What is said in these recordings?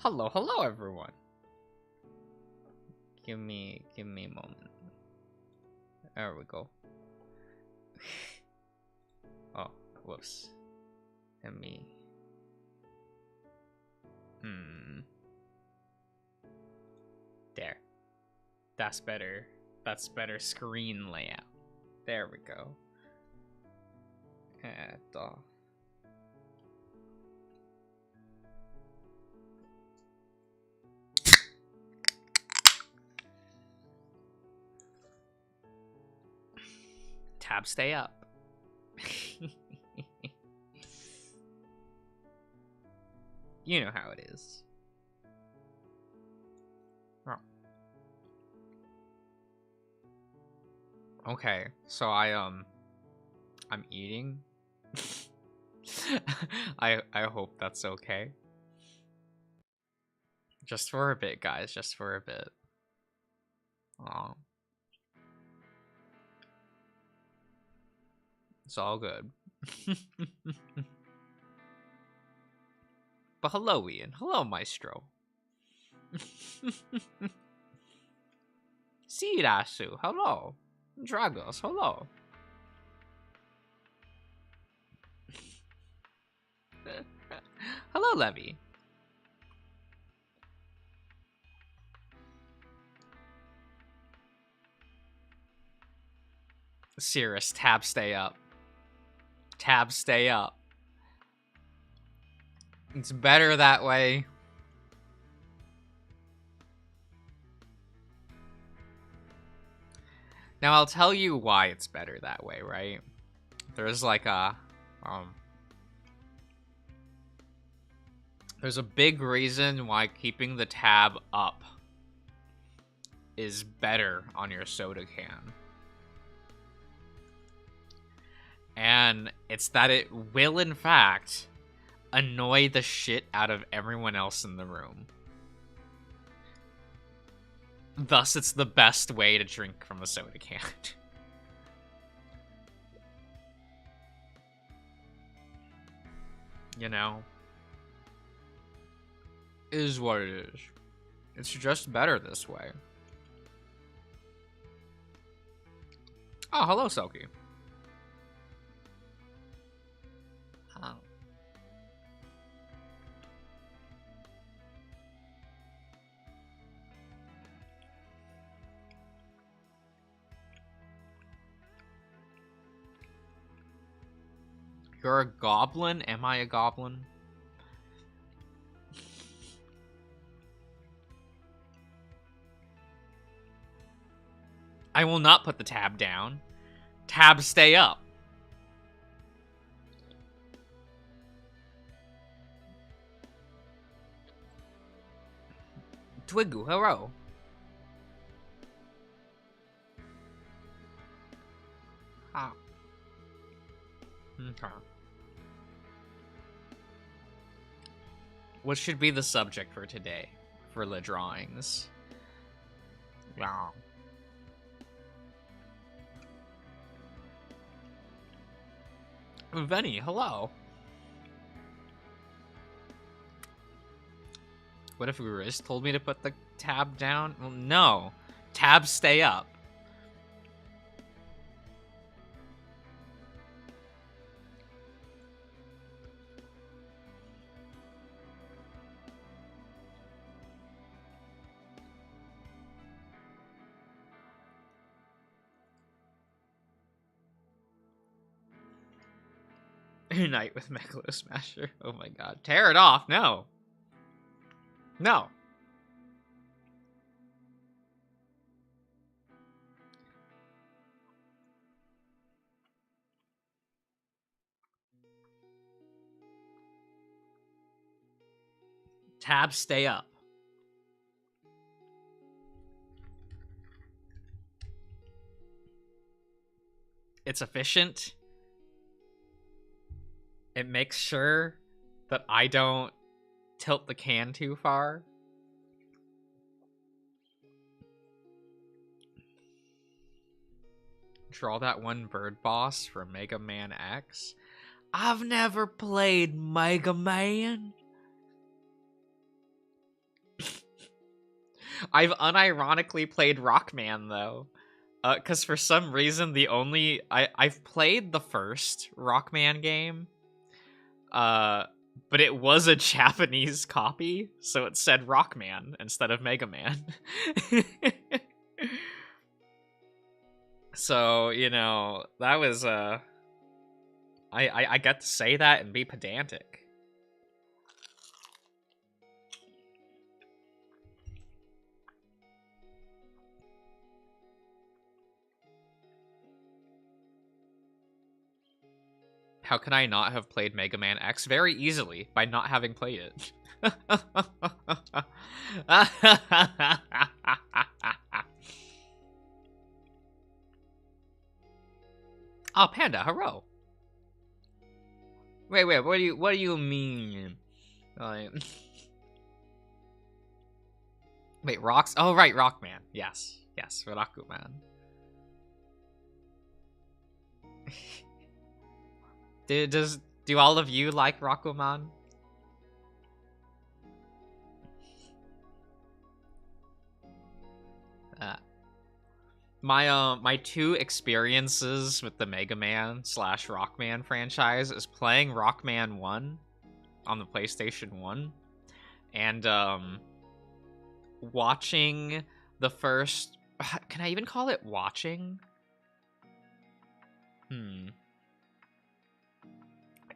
Hello, hello everyone. Give me a moment. There we go. Oh, whoops. Let me. There. That's better. That's better screen layout. There we go. Tab stay up. You know how it is. Oh. Okay, so I'm eating. I hope that's okay. Just for a bit, guys, just for a bit. Aw. It's all good. But hello, Ian. Hello, Maestro. Sirasu, hello. Dragos, hello. Hello, Levy. Cirrus, tab stay up. Tab stay up. It's better that way. Now I'll tell you why it's better that way, right? There's like a there's a big reason why keeping the tab up is better on your soda can. And it's that it will, in fact, annoy the shit out of everyone else in the room. Thus, it's the best way to drink from a soda can. You know? It is what it is. It's just better this way. Oh, hello, Selkie. Oh. You're a goblin? Am I a goblin? I will not put the tab down. Tab stay up. Twiggle, hello. Ah. Okay. What should be the subject for today? For the drawings? Wow. Venny, hello. What if Riz told me to put the tab down? Well, no. Tab stay up. Unite with Megalo Smasher. Oh my god. Tear it off. No. No. Tab stay up. It's efficient. It makes sure that I don't tilt the can too far. Draw that one bird boss from Mega Man X. I've never played Mega Man. I've unironically played Rockman though. Cause for some reason I've played the first Rockman game. But it was a Japanese copy, so it said Rockman instead of Mega Man. So, you know, that was I got to say that and be pedantic. How can I not have played Mega Man X? Very easily, by not having played it. Oh, Panda, hello. Wait, what do you mean? Wait, Rocks? Oh, right, Rockman. Yes, Rakuman. Do all of you like Rakuman? My two experiences with the Mega Man / Rockman franchise is playing Rockman 1 on the PlayStation 1 and watching the first. Can I even call it watching?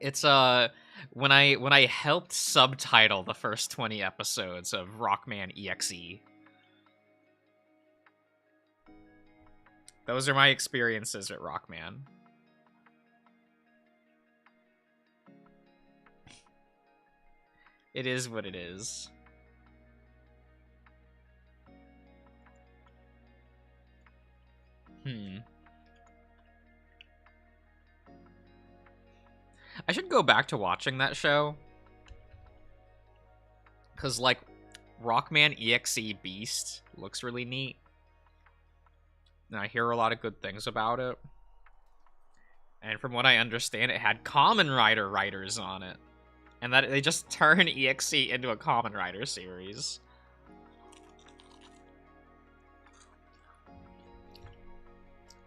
It's when I helped subtitle the first 20 episodes of Rockman EXE. Those are my experiences at Rockman. It is what it is. I should go back to watching that show. Because, like, Rockman EXE Beast looks really neat. And I hear a lot of good things about it. And from what I understand, it had Kamen Rider writers on it. And that they just turn EXE into a Kamen Rider series.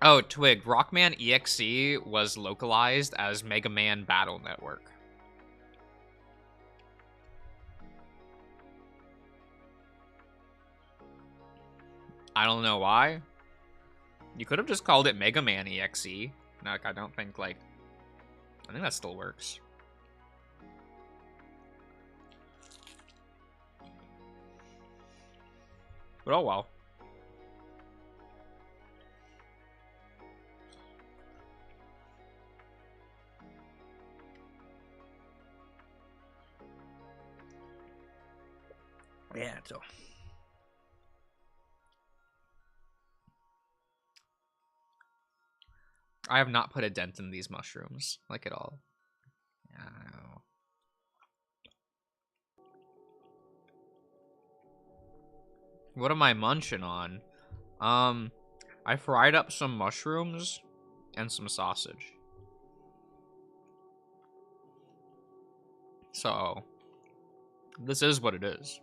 Oh, Twig, Rockman EXE was localized as Mega Man Battle Network. I don't know why. You could have just called it Mega Man EXE. Like, I don't think, like... I think that still works. But oh well. Yeah, so... I have not put a dent in these mushrooms, like, at all. Yeah, I know. What am I munching on? I fried up some mushrooms and some sausage. So, this is what it is.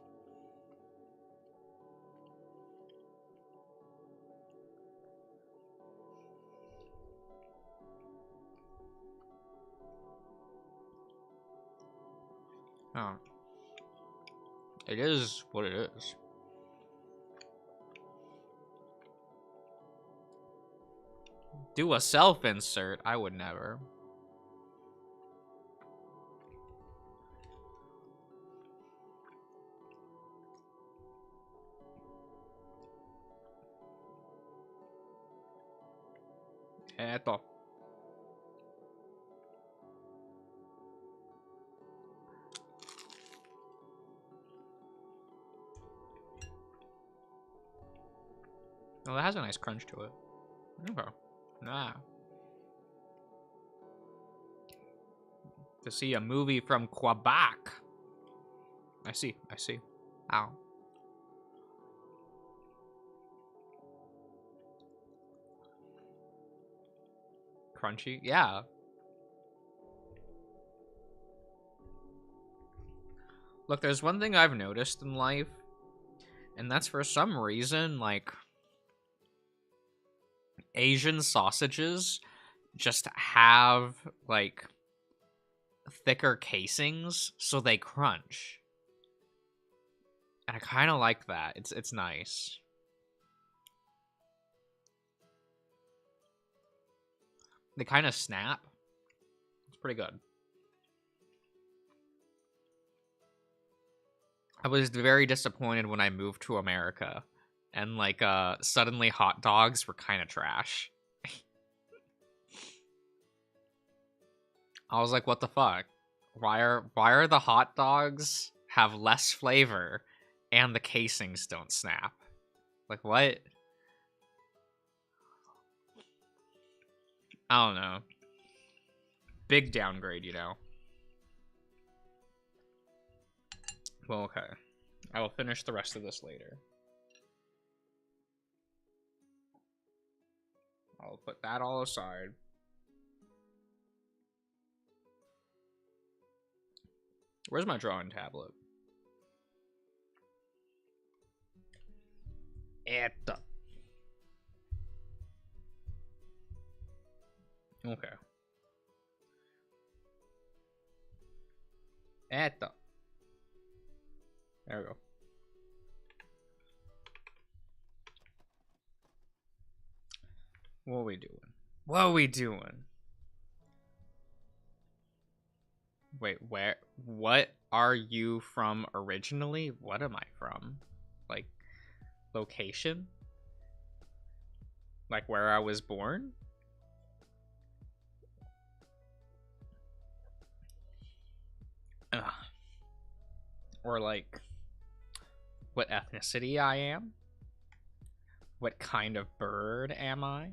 Oh. It is what it is. Do a self-insert? I would never. Eto. Oh, that has a nice crunch to it. Okay. Nah. To see a movie from Quebec. I see. Ow. Crunchy? Yeah. Look, there's one thing I've noticed in life, And that's for some reason, like, Asian sausages just have, like, thicker casings, so they crunch. And I kind of like that. It's nice. They kind of snap. It's pretty good. I was very disappointed when I moved to America and like suddenly hot dogs were kind of trash. I was like, what the fuck? Why are the hot dogs have less flavor and the casings don't snap? Like, what? I don't know. Big downgrade, you know. Well, okay. I will finish the rest of this later. I'll put that all aside. Where's my drawing tablet? Eita. Okay. Eita. There we go. What are we doing? What are we doing? Wait, where? What are you from originally? What am I from? Like, location? Like where I was born? Ugh. Or like, what ethnicity I am? What kind of bird am I?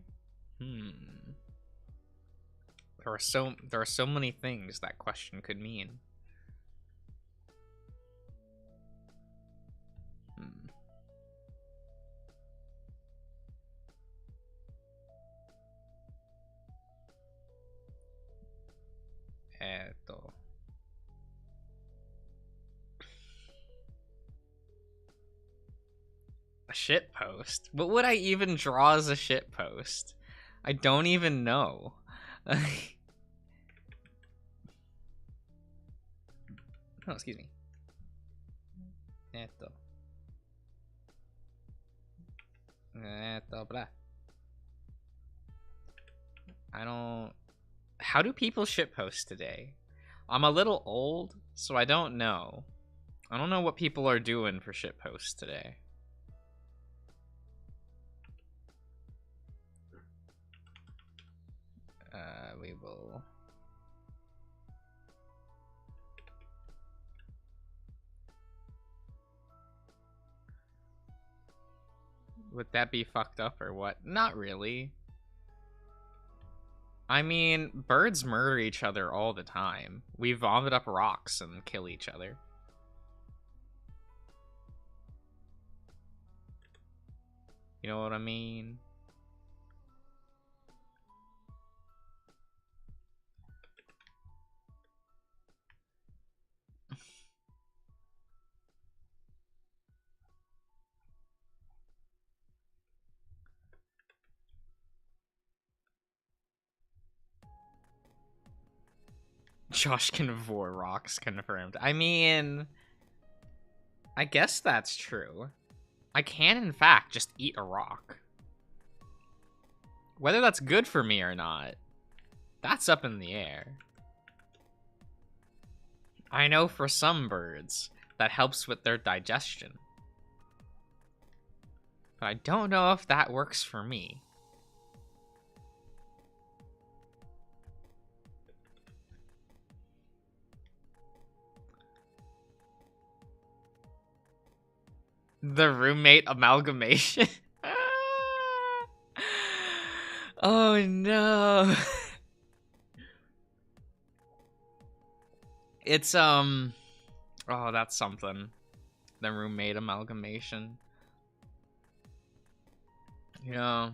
There are so many things that question could mean. Eto. A shit post? What would I even draw as a shit post? I don't even know. Oh, excuse me. Eto. Eto, blah. I don't... How do people shitpost today? I'm a little old, so I don't know. I don't know what people are doing for shitposts today. We will... Would that be fucked up or what? Not really. I mean, birds murder each other all the time. We vomit up rocks and kill each other. You know what I mean? Josh can vor rocks confirmed. I mean, I guess that's true. I can, in fact, just eat a rock. Whether that's good for me or not, that's up in the air. I know for some birds, that helps with their digestion. But I don't know if that works for me. The roommate amalgamation. Oh no. It's oh, that's something. The roommate amalgamation. Yeah.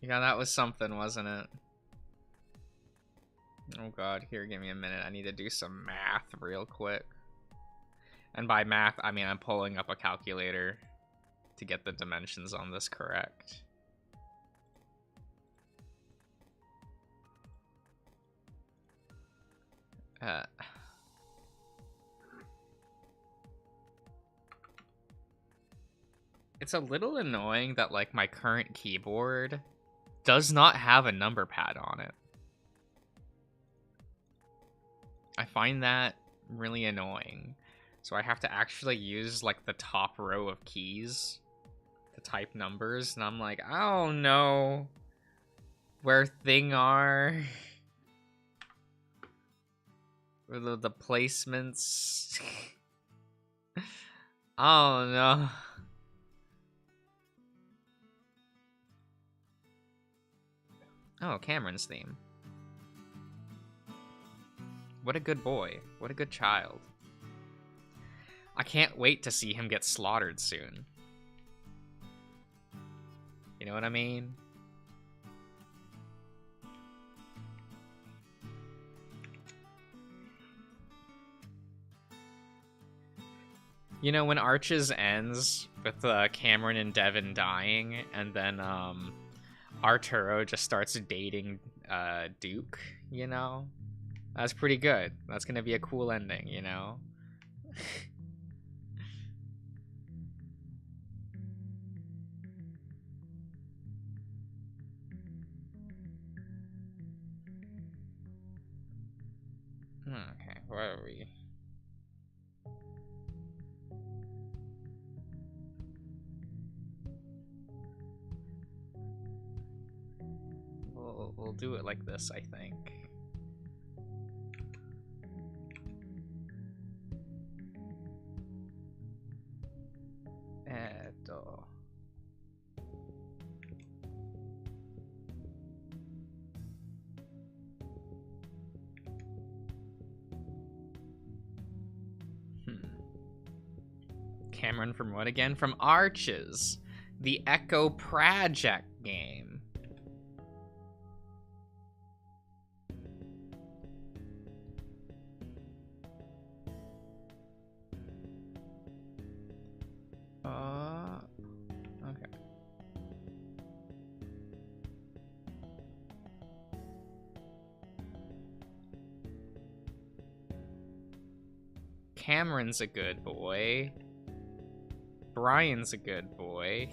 Yeah, that was something, wasn't it? Oh god, here, give me a minute. I need to do some math real quick. And by math, I mean I'm pulling up a calculator to get the dimensions on this correct. It's a little annoying that, like, my current keyboard does not have a number pad on it. I find that really annoying. So I have to actually use, like, the top row of keys to type numbers, and I'm like, I don't know where thing are. Or the placements. I don't know. Oh, Cameron's theme. What a good boy. What a good child. I can't wait to see him get slaughtered soon. You know what I mean? You know, when Arches ends with Cameron and Devin dying, and then Arturo just starts dating Duke, you know? That's pretty good. That's gonna be a cool ending, you know? Okay, where are we? We'll do it like this, I think. Cameron from what again? From Arches, the Echo Project game. Okay. Cameron's a good boy. Brian's a good boy.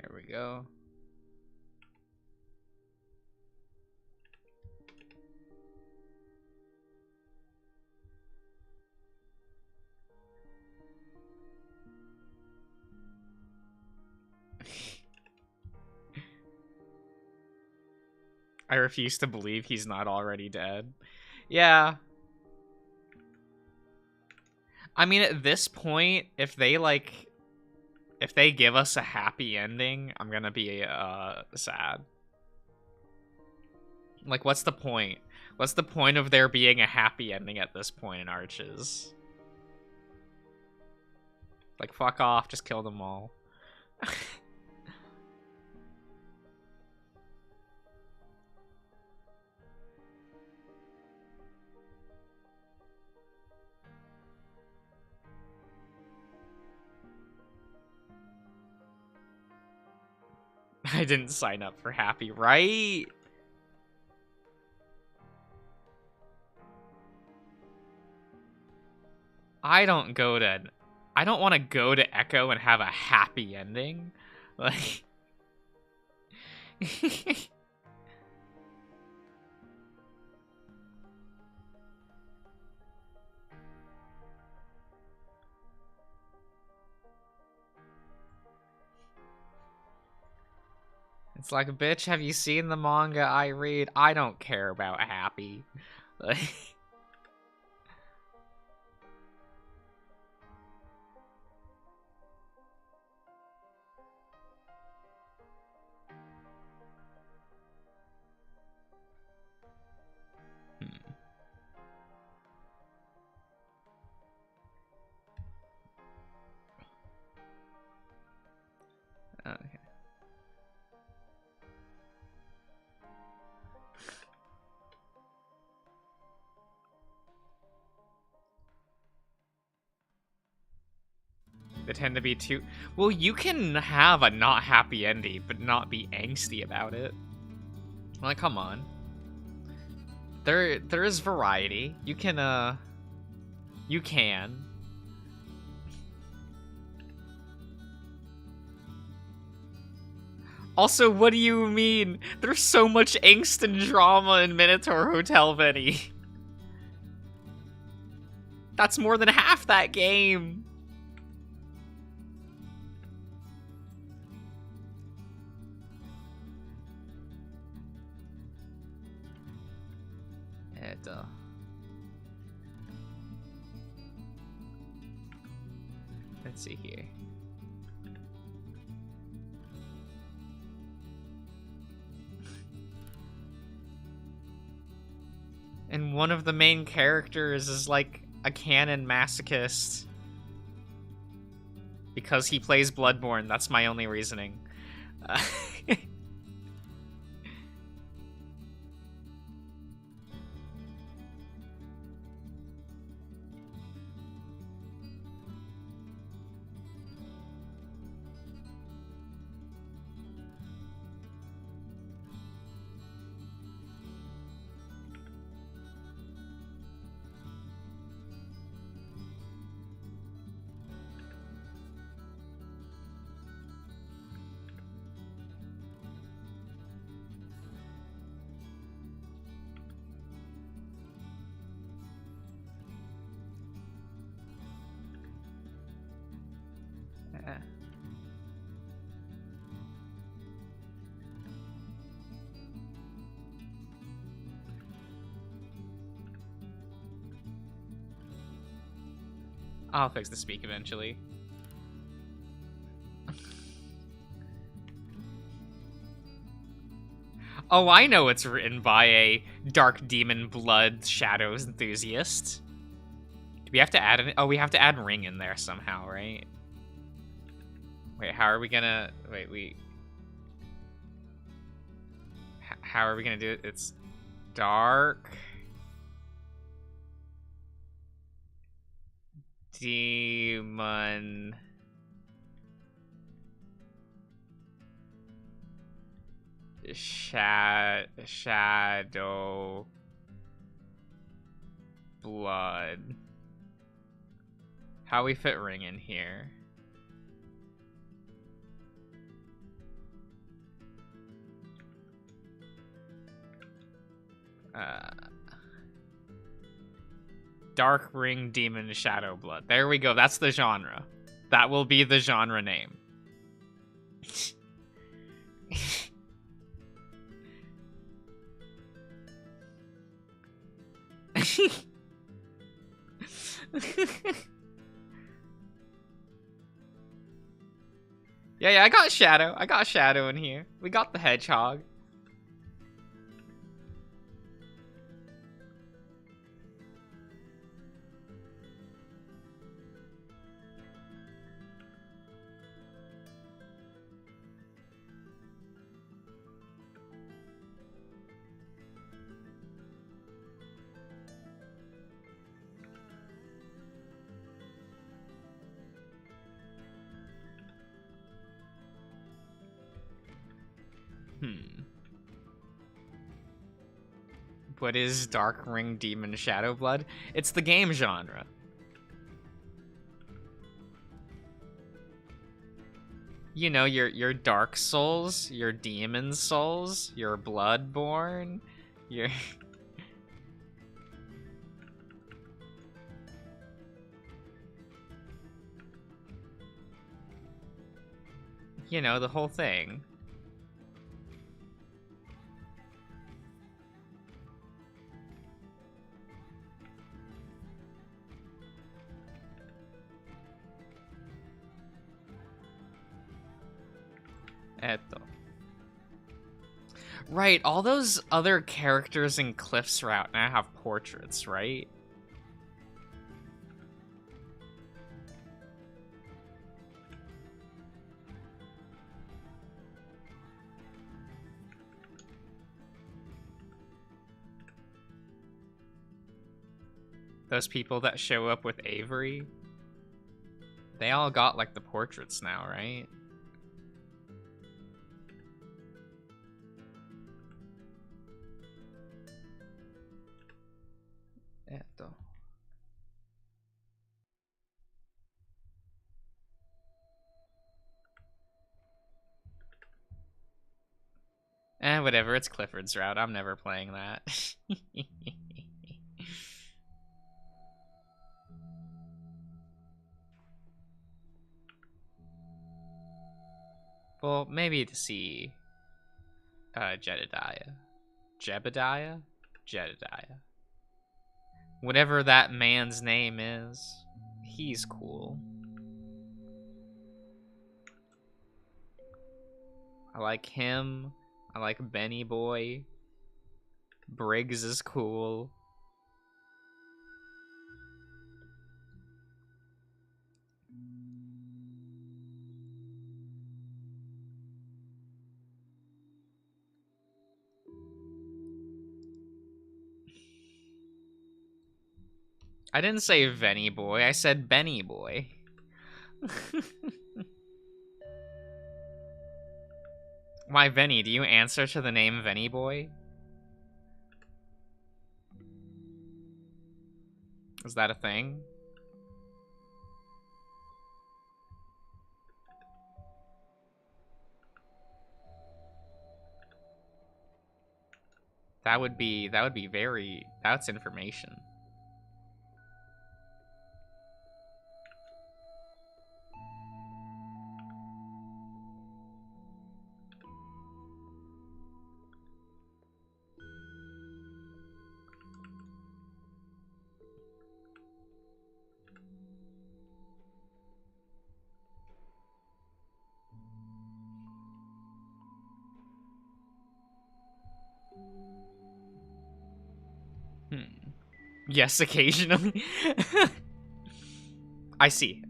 There we go. I refuse to believe he's not already dead. Yeah. I mean, at this point, if they give us a happy ending, I'm gonna be sad. Like, what's the point? What's the point of there being a happy ending at this point in Arches? Like, fuck off, just kill them all. I didn't sign up for happy, right? I don't want to go to Echo and have a happy ending. Like it's like, bitch, have you seen the manga I read? I don't care about happy. Like They tend to be too... Well, you can have a not happy ending, but not be angsty about it. Like, come on. There is variety. You can, You can. Also, what do you mean? There's so much angst and drama in Minotaur Hotel, Benny. That's more than half that game. Let's see here. And one of the main characters is like a canon masochist. Because he plays Bloodborne, that's my only reasoning. I'll fix the speak eventually. Oh, I know it's written by a Dark Demon Blood Shadows enthusiast. Do we have to add we have to add Ring in there somehow, right? Wait, how are we gonna... Wait, how are we gonna do it? It's Dark... Demon... Shadow... Blood... How we fit Ring in here? Dark Ring Demon Shadow Blood. There we go. That's the genre. That will be the genre name. Yeah, I got Shadow. I got Shadow in here. We got the Hedgehog. What is Dark Ring Demon Shadow Blood? It's the game genre. You know, your Dark Souls, your Demon Souls, your Bloodborne, your... You know, the whole thing. Right, all those other characters in Cliff's Route now have portraits, right? Those people that show up with Avery. They all got, like, the portraits now, right? Whatever, it's Clifford's route. I'm never playing that. Well, maybe to see Jedediah. Jebediah? Jedediah. Whatever that man's name is, he's cool. I like him. I like Benny Boy. Briggs is cool. I didn't say Venny Boy, I said Benny Boy. Why, Venny, do you answer to the name Venny Boy? Is that a thing? That would be very, that's information. Yes, occasionally. I see.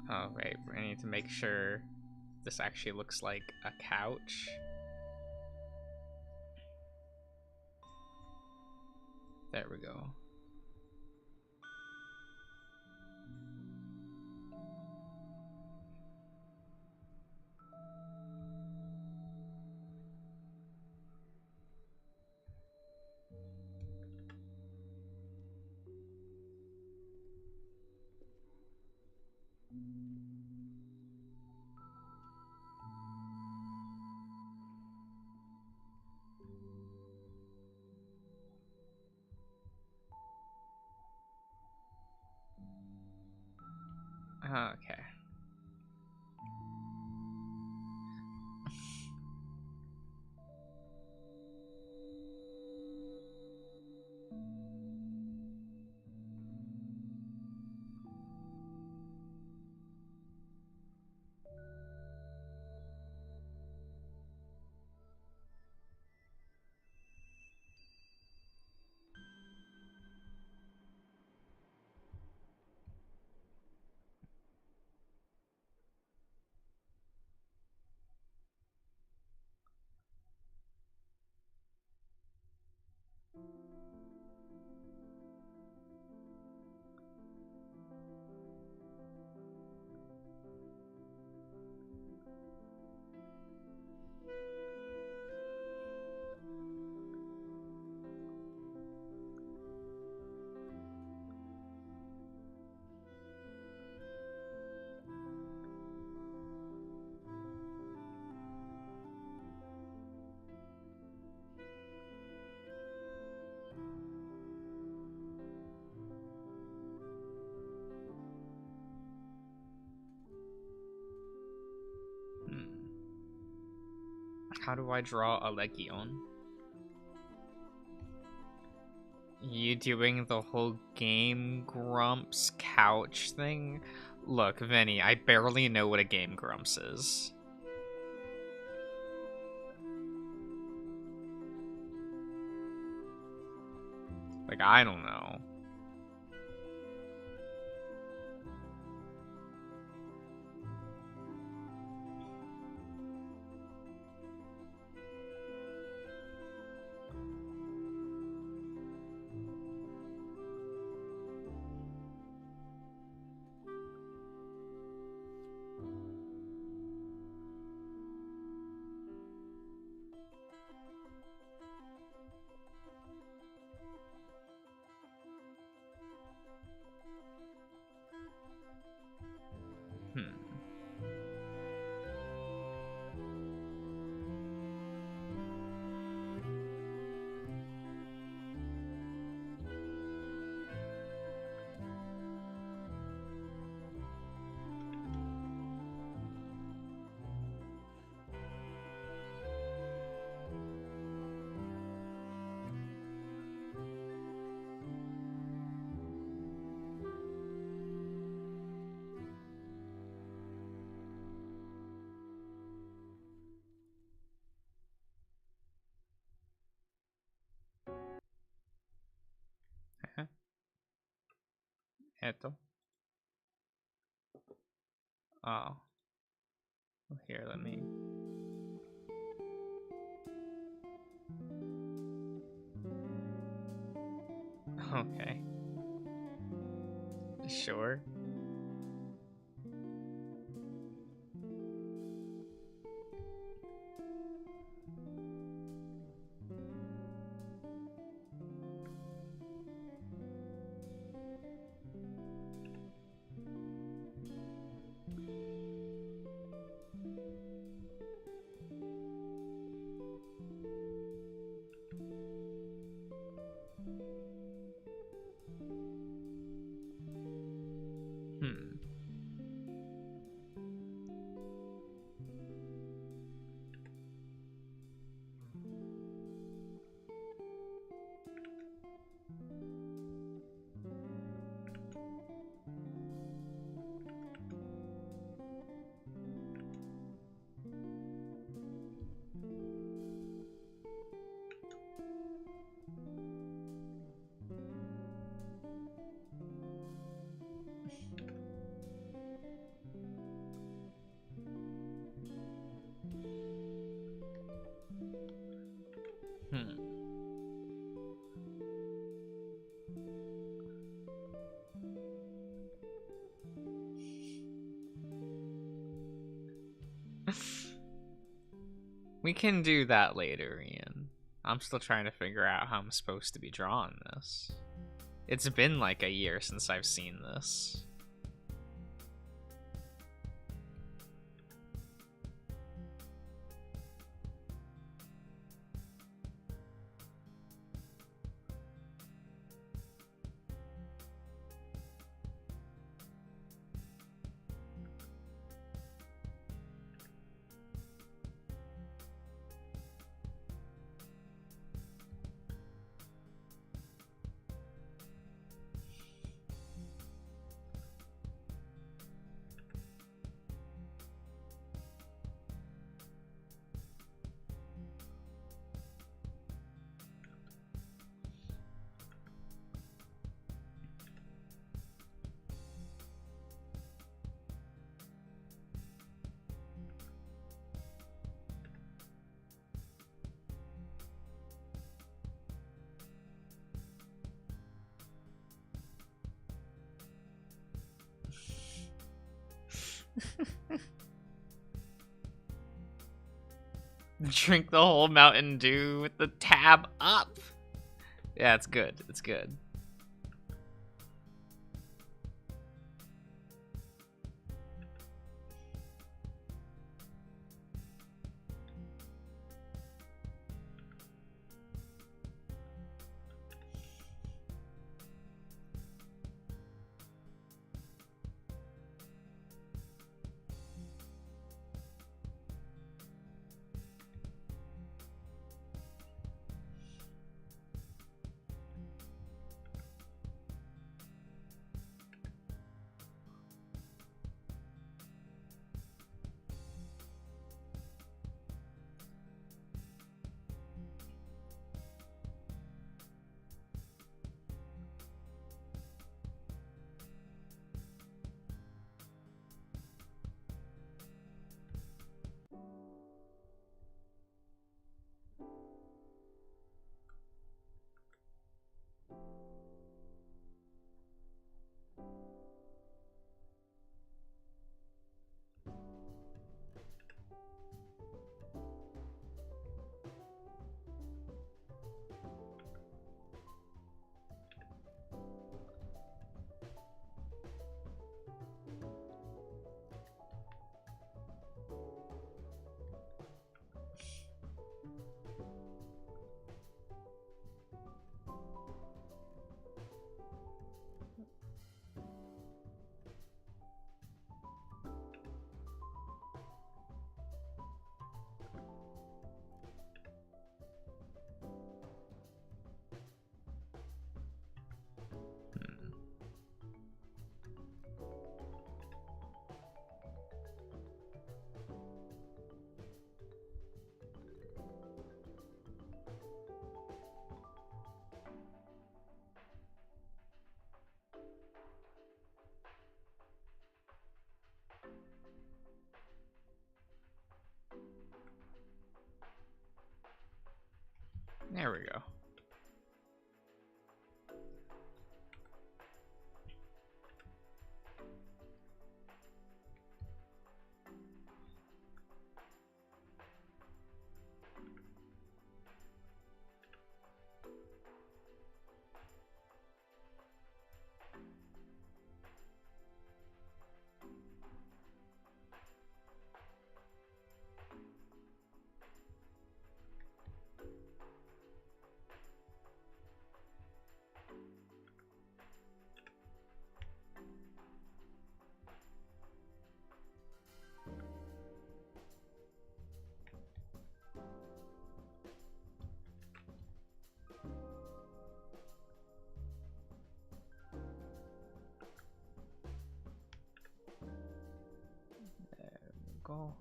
Oh, right. I need to make sure this actually looks like a couch. There we go. Okay. How do I draw a Legion? You doing the whole Game Grumps couch thing? Look, Vinny, I barely know what a Game Grumps is. Like, I don't know. Eto. Oh. Here, let me... Okay. Sure. We can do that later, Ian. I'm still trying to figure out how I'm supposed to be drawing this. It's been like a year since I've seen this. Drink the whole Mountain Dew with the tab up. Yeah, it's good. It's good. There we go. Go.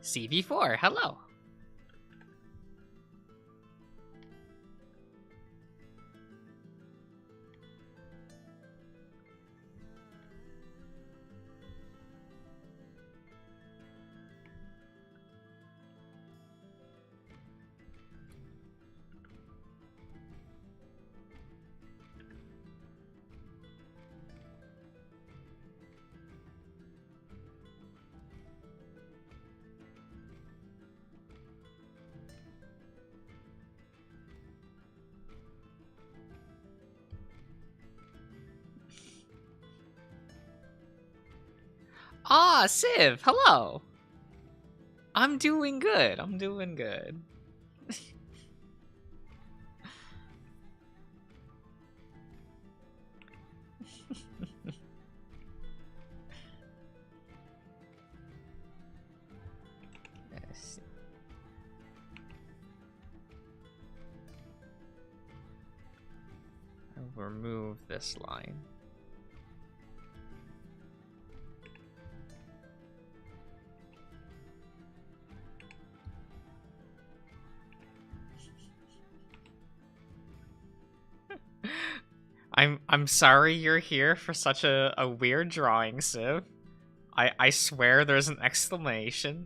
CV4, hello. Ah, Civ, hello. I'm doing good. I'm doing good. Yes. I'll remove this line. I'm sorry you're here for such a weird drawing, Civ. I swear there's an explanation.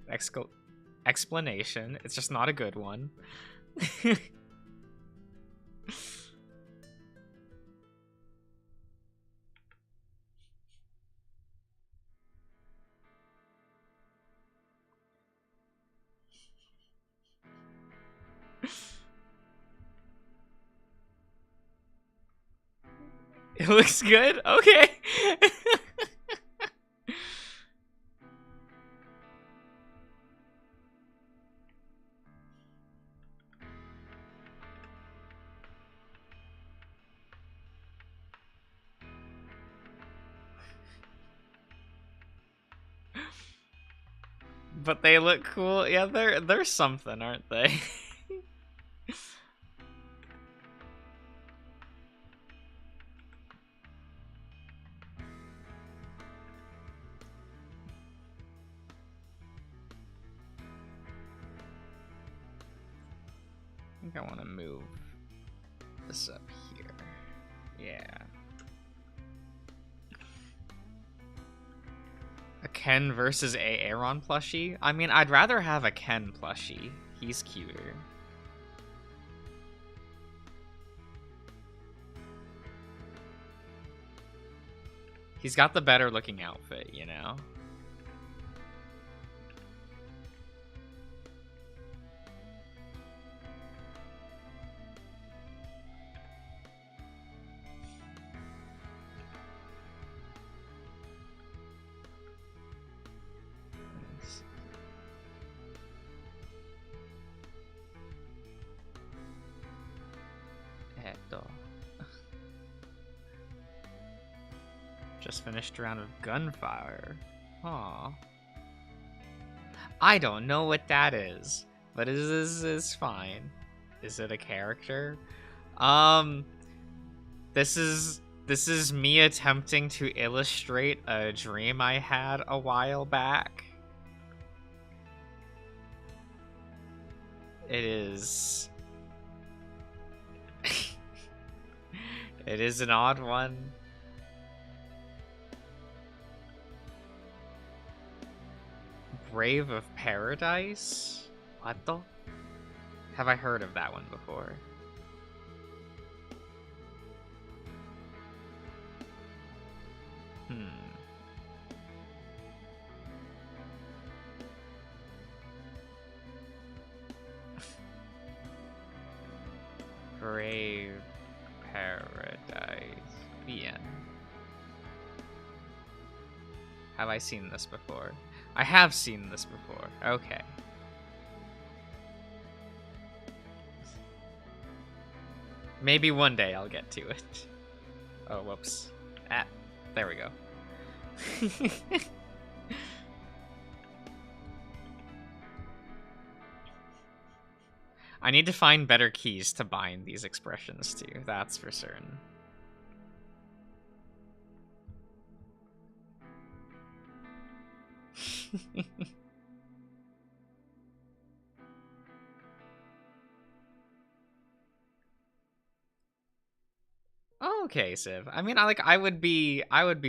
Explanation. It's just not a good one. It looks good? Okay. But they look cool. Yeah, they're something, aren't they? I think I want to move this up here. Yeah. A Ken versus a Aaron plushie? I mean, I'd rather have a Ken plushie. He's cuter. He's got the better looking outfit, you know? Just finished a round of gunfire. Aw. I don't know what that is, but it is fine. Is it a character? This is me attempting to illustrate a dream I had a while back. It is... It is an odd one. Brave of Paradise? What the? Have I heard of that one before? Brave Paradise. Yeah. Have I seen this before? I have seen this before. Okay. Maybe one day I'll get to it. Oh, whoops. Ah, there we go. I need to find better keys to bind these expressions to, that's for certain. Okay, Civ. I mean, I would be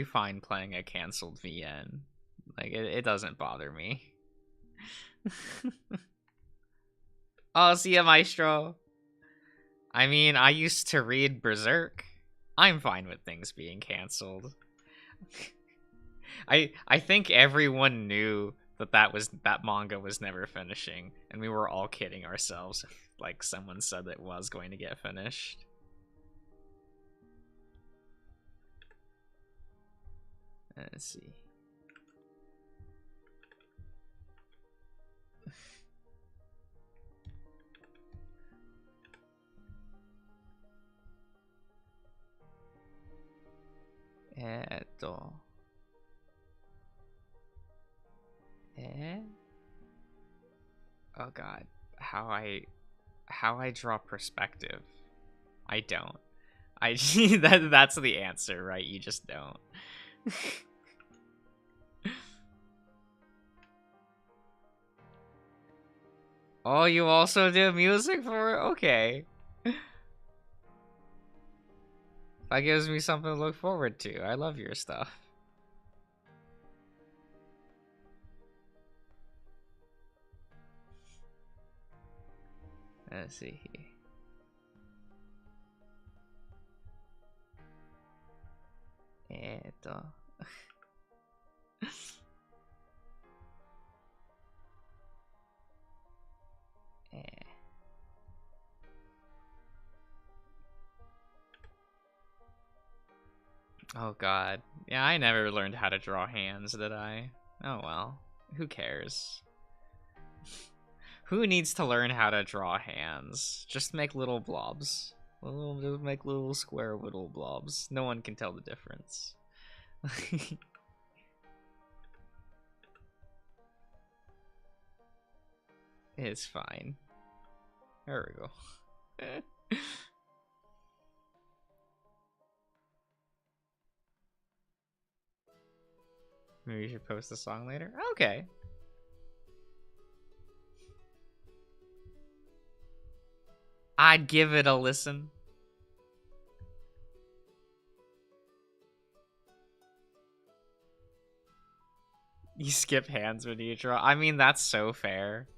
fine playing a canceled VN. Like it doesn't bother me. Oh, see ya, Maestro. I mean, I used to read Berserk. I'm fine with things being canceled. I think everyone knew that manga was never finishing, and we were all kidding ourselves if, like, someone said it was going to get finished. Let's see. Oh god, how I draw perspective. I don't. That's the answer, right? You just don't. Oh, you also do music for it? Okay. That gives me something to look forward to. I love your stuff. Let's see here. Oh god. Yeah, I never learned how to draw hands, did I? Oh well. Who cares? Who needs to learn how to draw hands? Just make little blobs. Just make little square little blobs. No one can tell the difference. It's fine. There we go. Maybe you should post the song later. Okay. I'd give it a listen. You skip hands when you draw. I mean, that's so fair.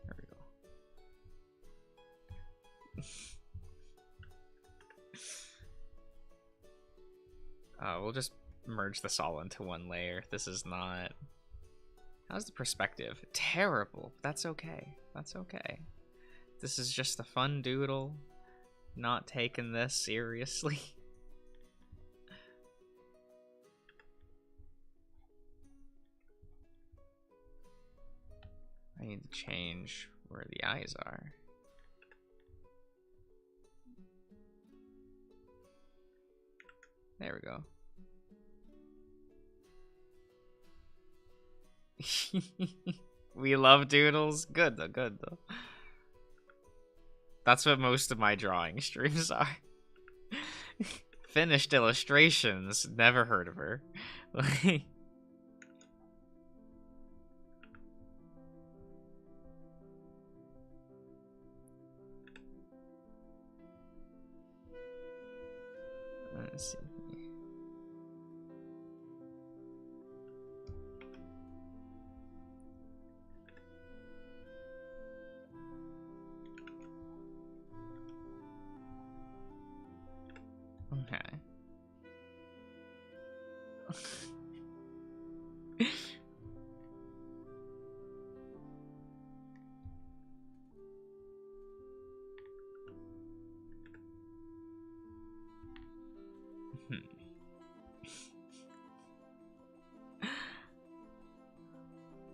There we go. We'll just merge this all into one layer. This is not... How's the perspective? Terrible. That's okay. That's okay. This is just a fun doodle. Not taking this seriously. I need to change where the eyes are. There we go. We love doodles. Good though, good though. That's what most of my drawing streams are. Finished illustrations. Never heard of her. Let's see. Okay.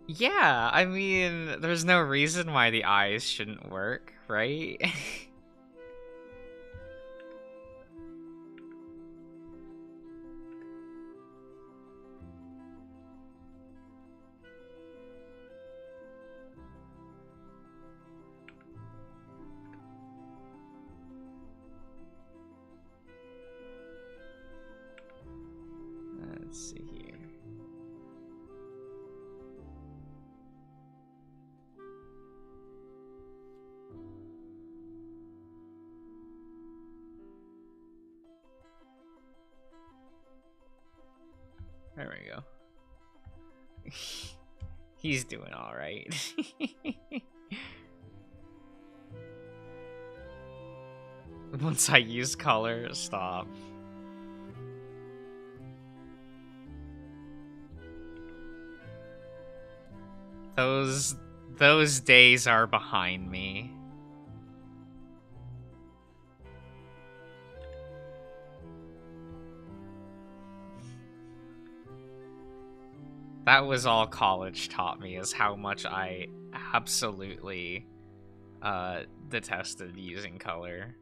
Yeah, I mean, there's no reason why the eyes shouldn't work, right? Let's see here. There we go. He's doing all right. Once I use color, stop. Those days are behind me. That was all college taught me, is how much I absolutely detested using color.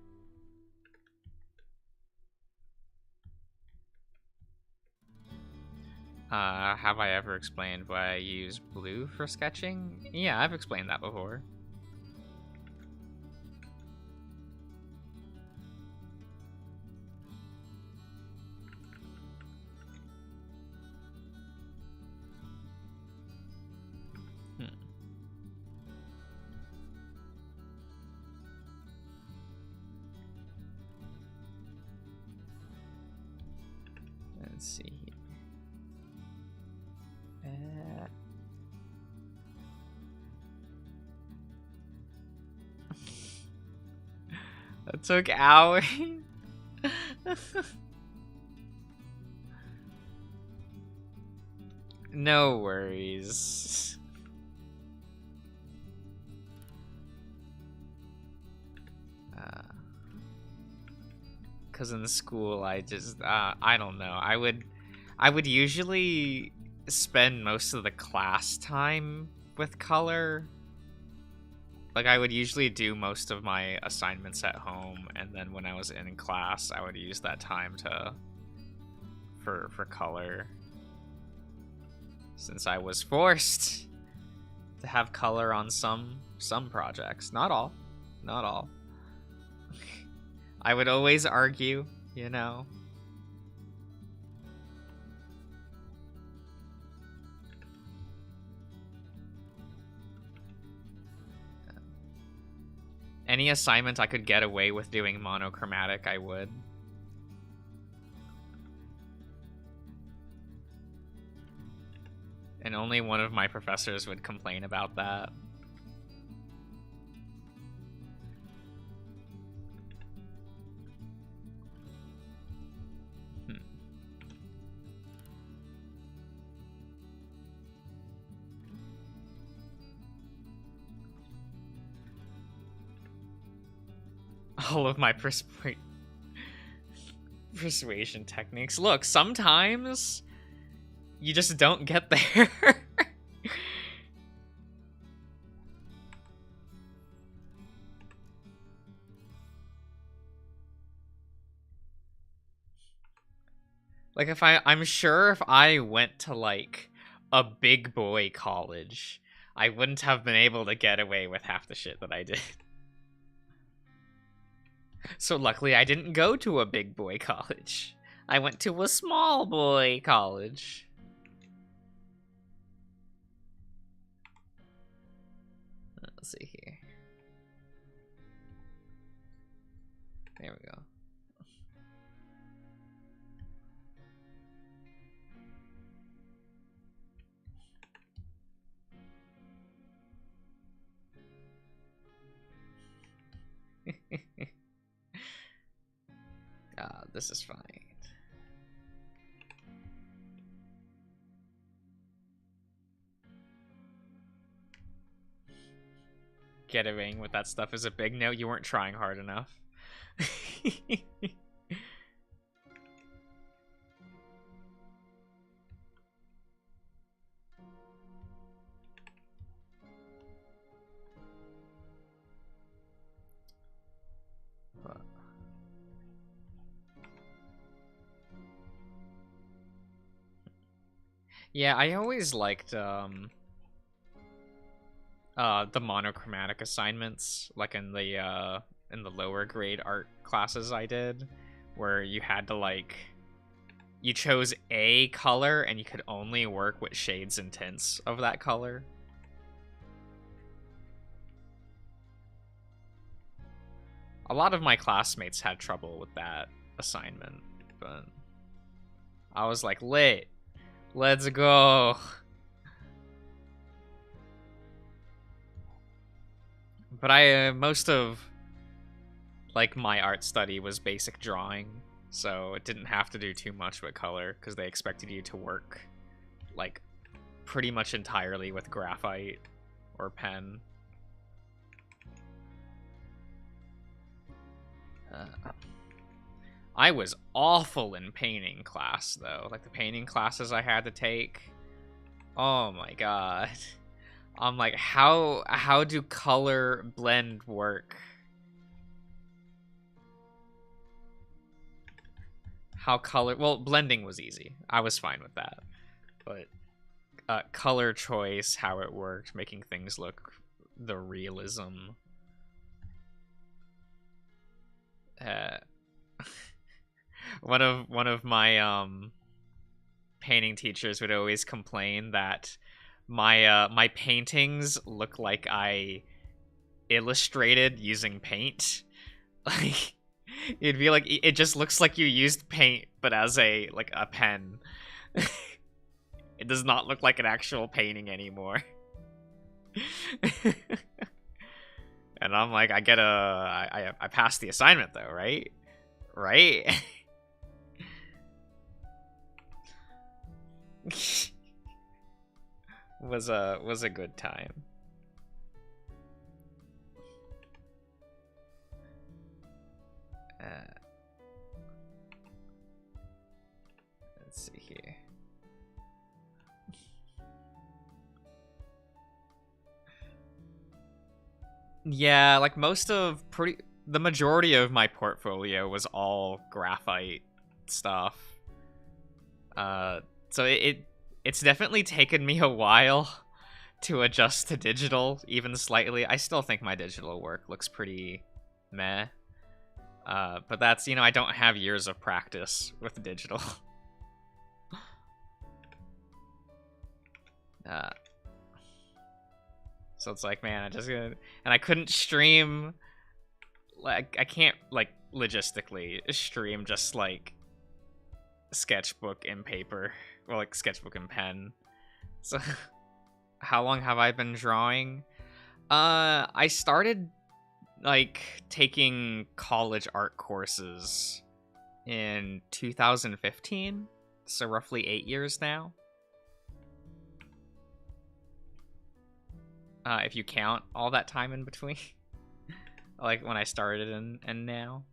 Have I ever explained why I use blue for sketching? Yeah, I've explained that before. Let's see. That took hours. No worries. Cause in school I just I don't know. I would usually spend most of the class time with color, Like, I would usually do most of my assignments at home, and then when I was in class, I would use that time for color. Since I was forced to have color on some projects. Not all. Not all. I would always argue, you know. Any assignment I could get away with doing monochromatic, I would. And only one of my professors would complain about that. All of my persuasion techniques. Look, sometimes you just don't get there. Like, I'm sure if I went to, like, a big boy college, I wouldn't have been able to get away with half the shit that I did. So luckily I didn't go to a big boy college. I went to a small boy college. Let's see here. There we go. This is fine. Getting with that stuff is a big no. You weren't trying hard enough. Yeah, I always liked the monochromatic assignments, like in the lower grade art classes I did, where you had to, like, you chose a color and you could only work with shades and tints of that color. A lot of my classmates had trouble with that assignment, but I was like, lit. Let's go. But most of, like, my art study was basic drawing, so it didn't have to do too much with color, because they expected you to work, like, pretty much entirely with graphite or pen. I was awful in painting class, though. Like, the painting classes I had to take. Oh my god. I'm like, how do color blend work? Well, blending was easy. I was fine with that. But color choice, how it worked, making things look the realism. One of my painting teachers would always complain that my paintings look like I illustrated using paint. Like, it'd be like, it just looks like you used paint, but as a pen. It does not look like an actual painting anymore. And I'm like, I passed the assignment though, right? Right? was a good time. Let's see here. Yeah, like the majority of my portfolio was all graphite stuff. So it's definitely taken me a while to adjust to digital, even slightly. I still think my digital work looks pretty meh. But that's, I don't have years of practice with digital. uh, so it's like, man, and I couldn't stream, like, I can't, like, logistically stream just, like, sketchbook in paper, or, like, sketchbook and pen. So, how long have I been drawing? I started, like, taking college art courses in 2015, so roughly 8 years now. If you count all that time in between. Like, when I started and now.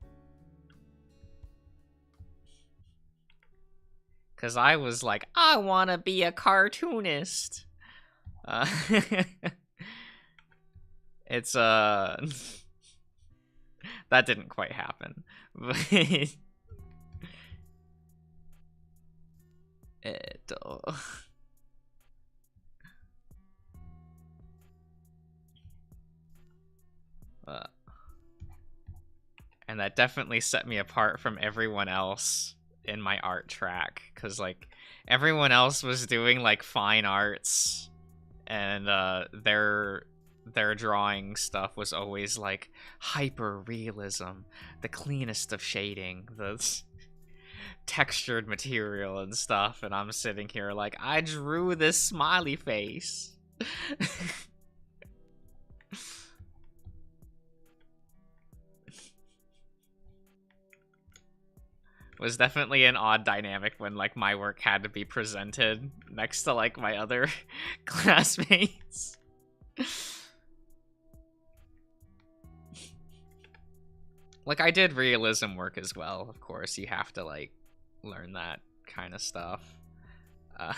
Because I was like, I want to be a cartoonist. It's, that didn't quite happen. And that definitely set me apart from everyone else in my art track, because, like, everyone else was doing, like, fine arts, and their drawing stuff was always like hyper realism, the cleanest of shading, the textured material and stuff, and I'm sitting here like, I drew this smiley face. Was definitely an odd dynamic when, like, my work had to be presented next to, like, my other classmates. Like, I did realism work as well, of course. You have to, like, learn that kind of stuff. But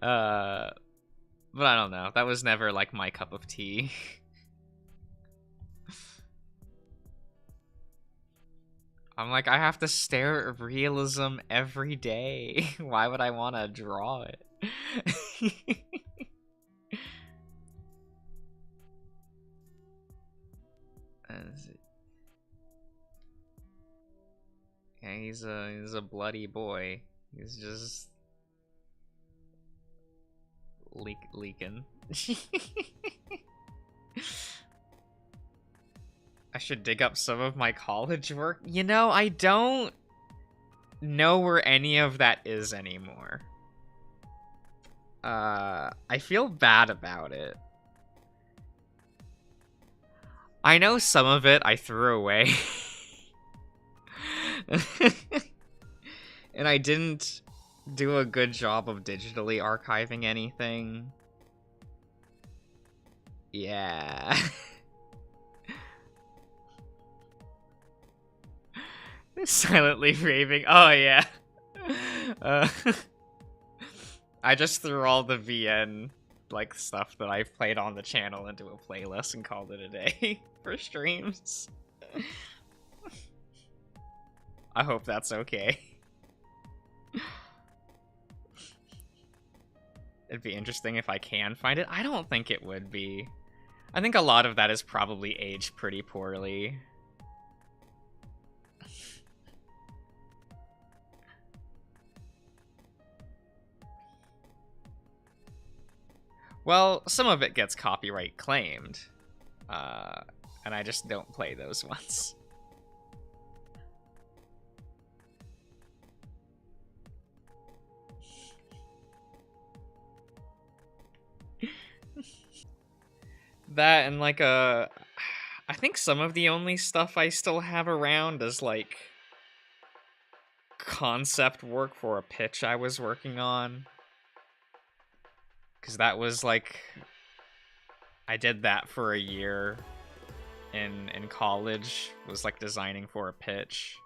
I don't know. That was never, like, my cup of tea. I'm like, I have to stare at realism every day. Why would I want to draw it? Yeah, he's a bloody boy. He's just leaking. I should dig up some of my college work. I don't know where any of that is anymore. I feel bad about it. I know some of it I threw away. And I didn't do a good job of digitally archiving anything. Yeah. Silently raving. Oh, yeah. I just threw all the VN, like, stuff that I've played on the channel into a playlist and called it a day for streams. I hope that's okay. It'd be interesting if I can find it. I don't think it would be. I think a lot of that is probably aged pretty poorly. Well, some of it gets copyright claimed, and I just don't play those ones. That and, like, I think some of the only stuff I still have around is, like, concept work for a pitch I was working on. Because that was, like, I did that for a year in college, was, like, designing for a pitch.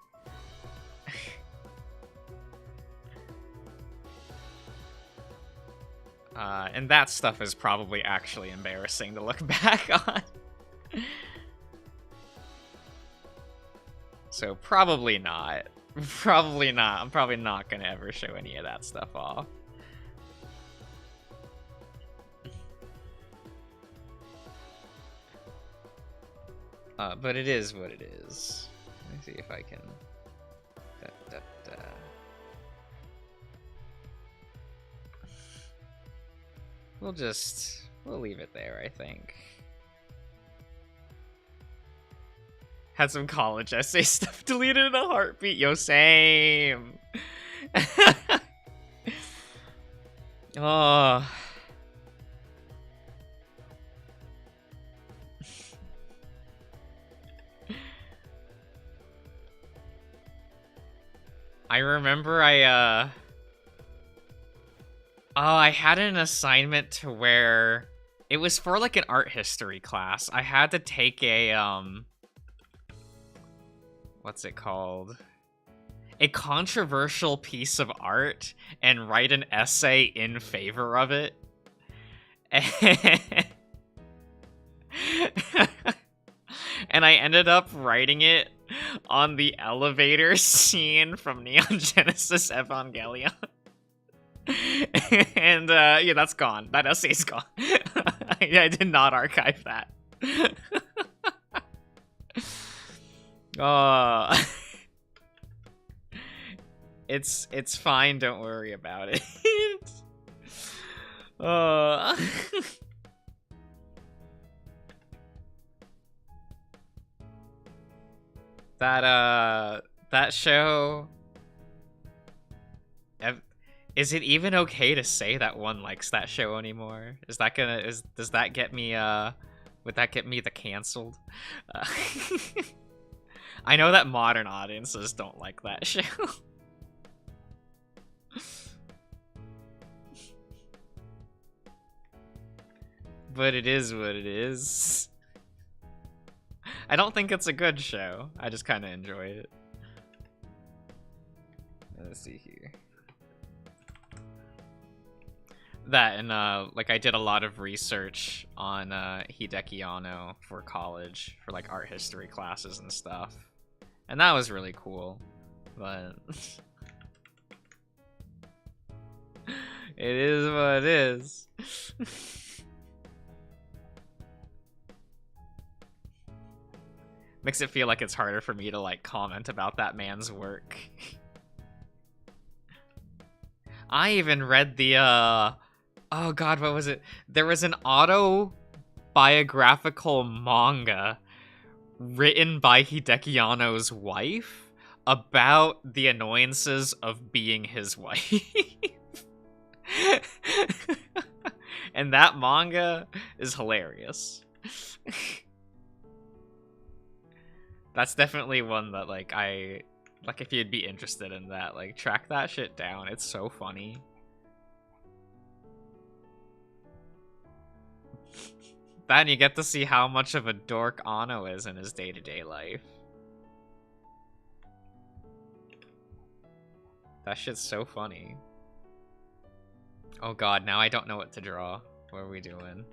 And that stuff is probably actually embarrassing to look back on. So probably not. Probably not. I'm probably not gonna ever show any of that stuff off. But it is what it is. Let me see if I can... We'll leave it there, I think. Had some college essay stuff deleted in a heartbeat. Yo, same. Oh. I remember I had an assignment to where it was for like an art history class. I had to take a what's it called? A controversial piece of art and write an essay in favor of it. And I ended up writing it on the elevator scene from Neon Genesis Evangelion. And yeah, that's gone. That essay's gone. I did not archive that. It's fine, don't worry about it. That show, is it even okay to say that one likes that show anymore? Does that get me would that get me the canceled? I know that modern audiences don't like that show. But it is what it is. I don't think it's a good show. I just kind of enjoy it. Let's see here. That and like I did a lot of research on Hideki Anno for college for like art history classes and stuff. And that was really cool. But it is what it is. Makes it feel like it's harder for me to like comment about that man's work. I even read the oh god, what was it? There was an autobiographical manga written by Hideki Anno's wife about the annoyances of being his wife. And that manga is hilarious. That's definitely one that, like, if you'd be interested in that, like, track that shit down. It's so funny. Then you get to see how much of a dork Anno is in his day-to-day life. That shit's so funny. Oh god, now I don't know what to draw. What are we doing?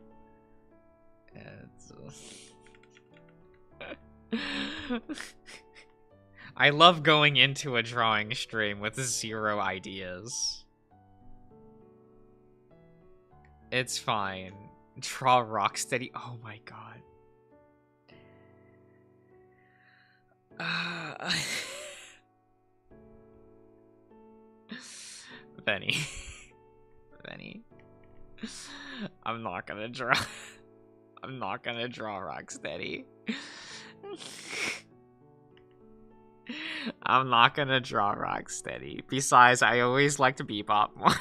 I love going into a drawing stream with 0 ideas. It's fine. Draw Rocksteady. Oh my god. Benny. Benny. I'm not gonna draw. I'm not gonna draw Rocksteady. I'm not gonna draw Rocksteady. Besides, I always liked Bebop more.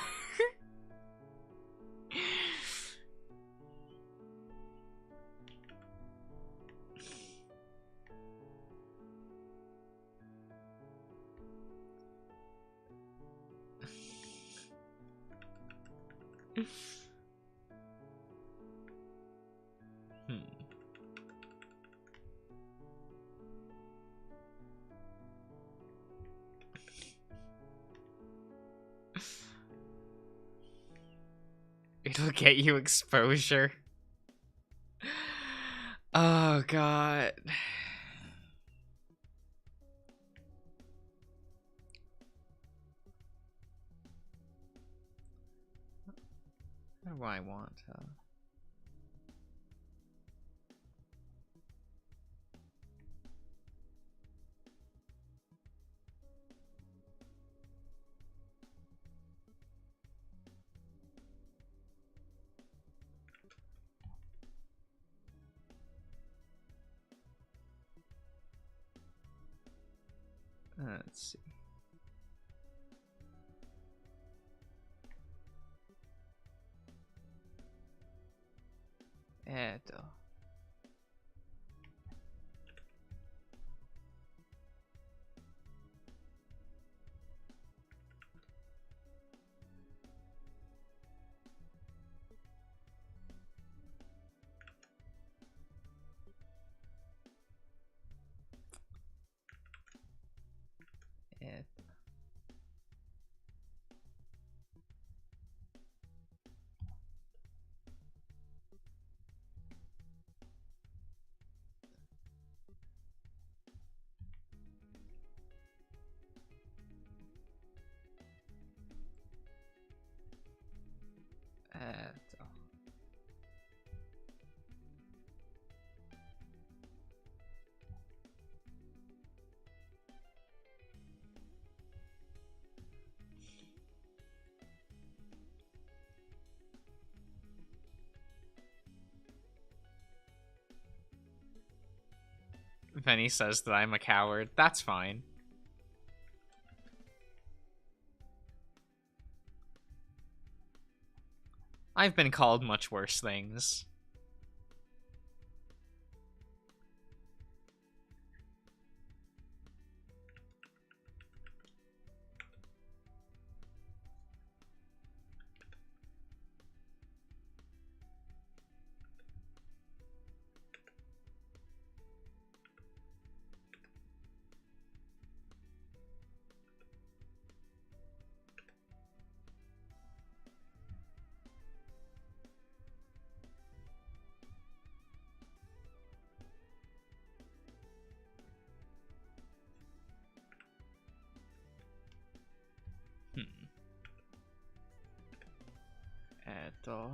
It'll get you exposure. Oh, God. What do I want? Let's see. Eto. Eto. Eto. Venny says that I'm a coward. That's fine. I've been called much worse things. Eto.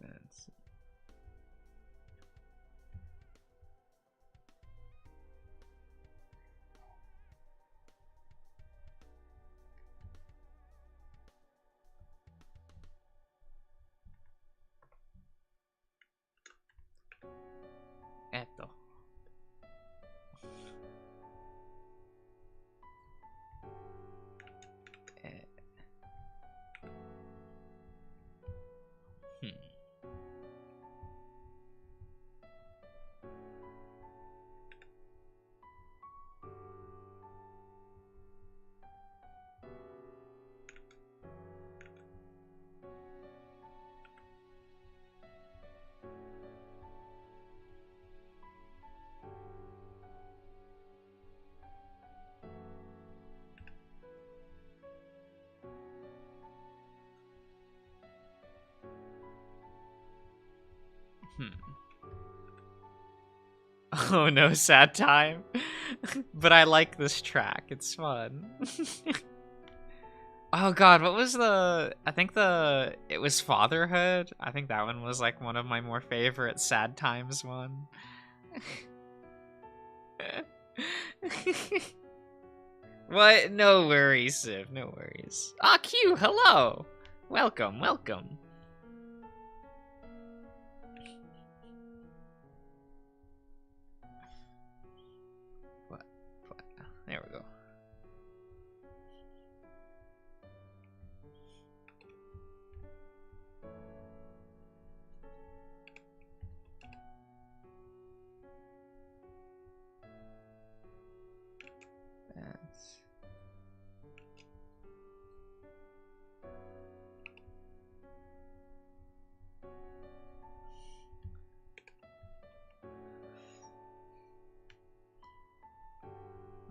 Let's see. Eto. Oh no, sad time. But I like this track. It's fun. Oh god, what was I think it was Fatherhood. I think that one was like one of my more favorite sad times one. What? No worries, Civ. No worries. Ah, Q, hello. Welcome, welcome. What? There we go.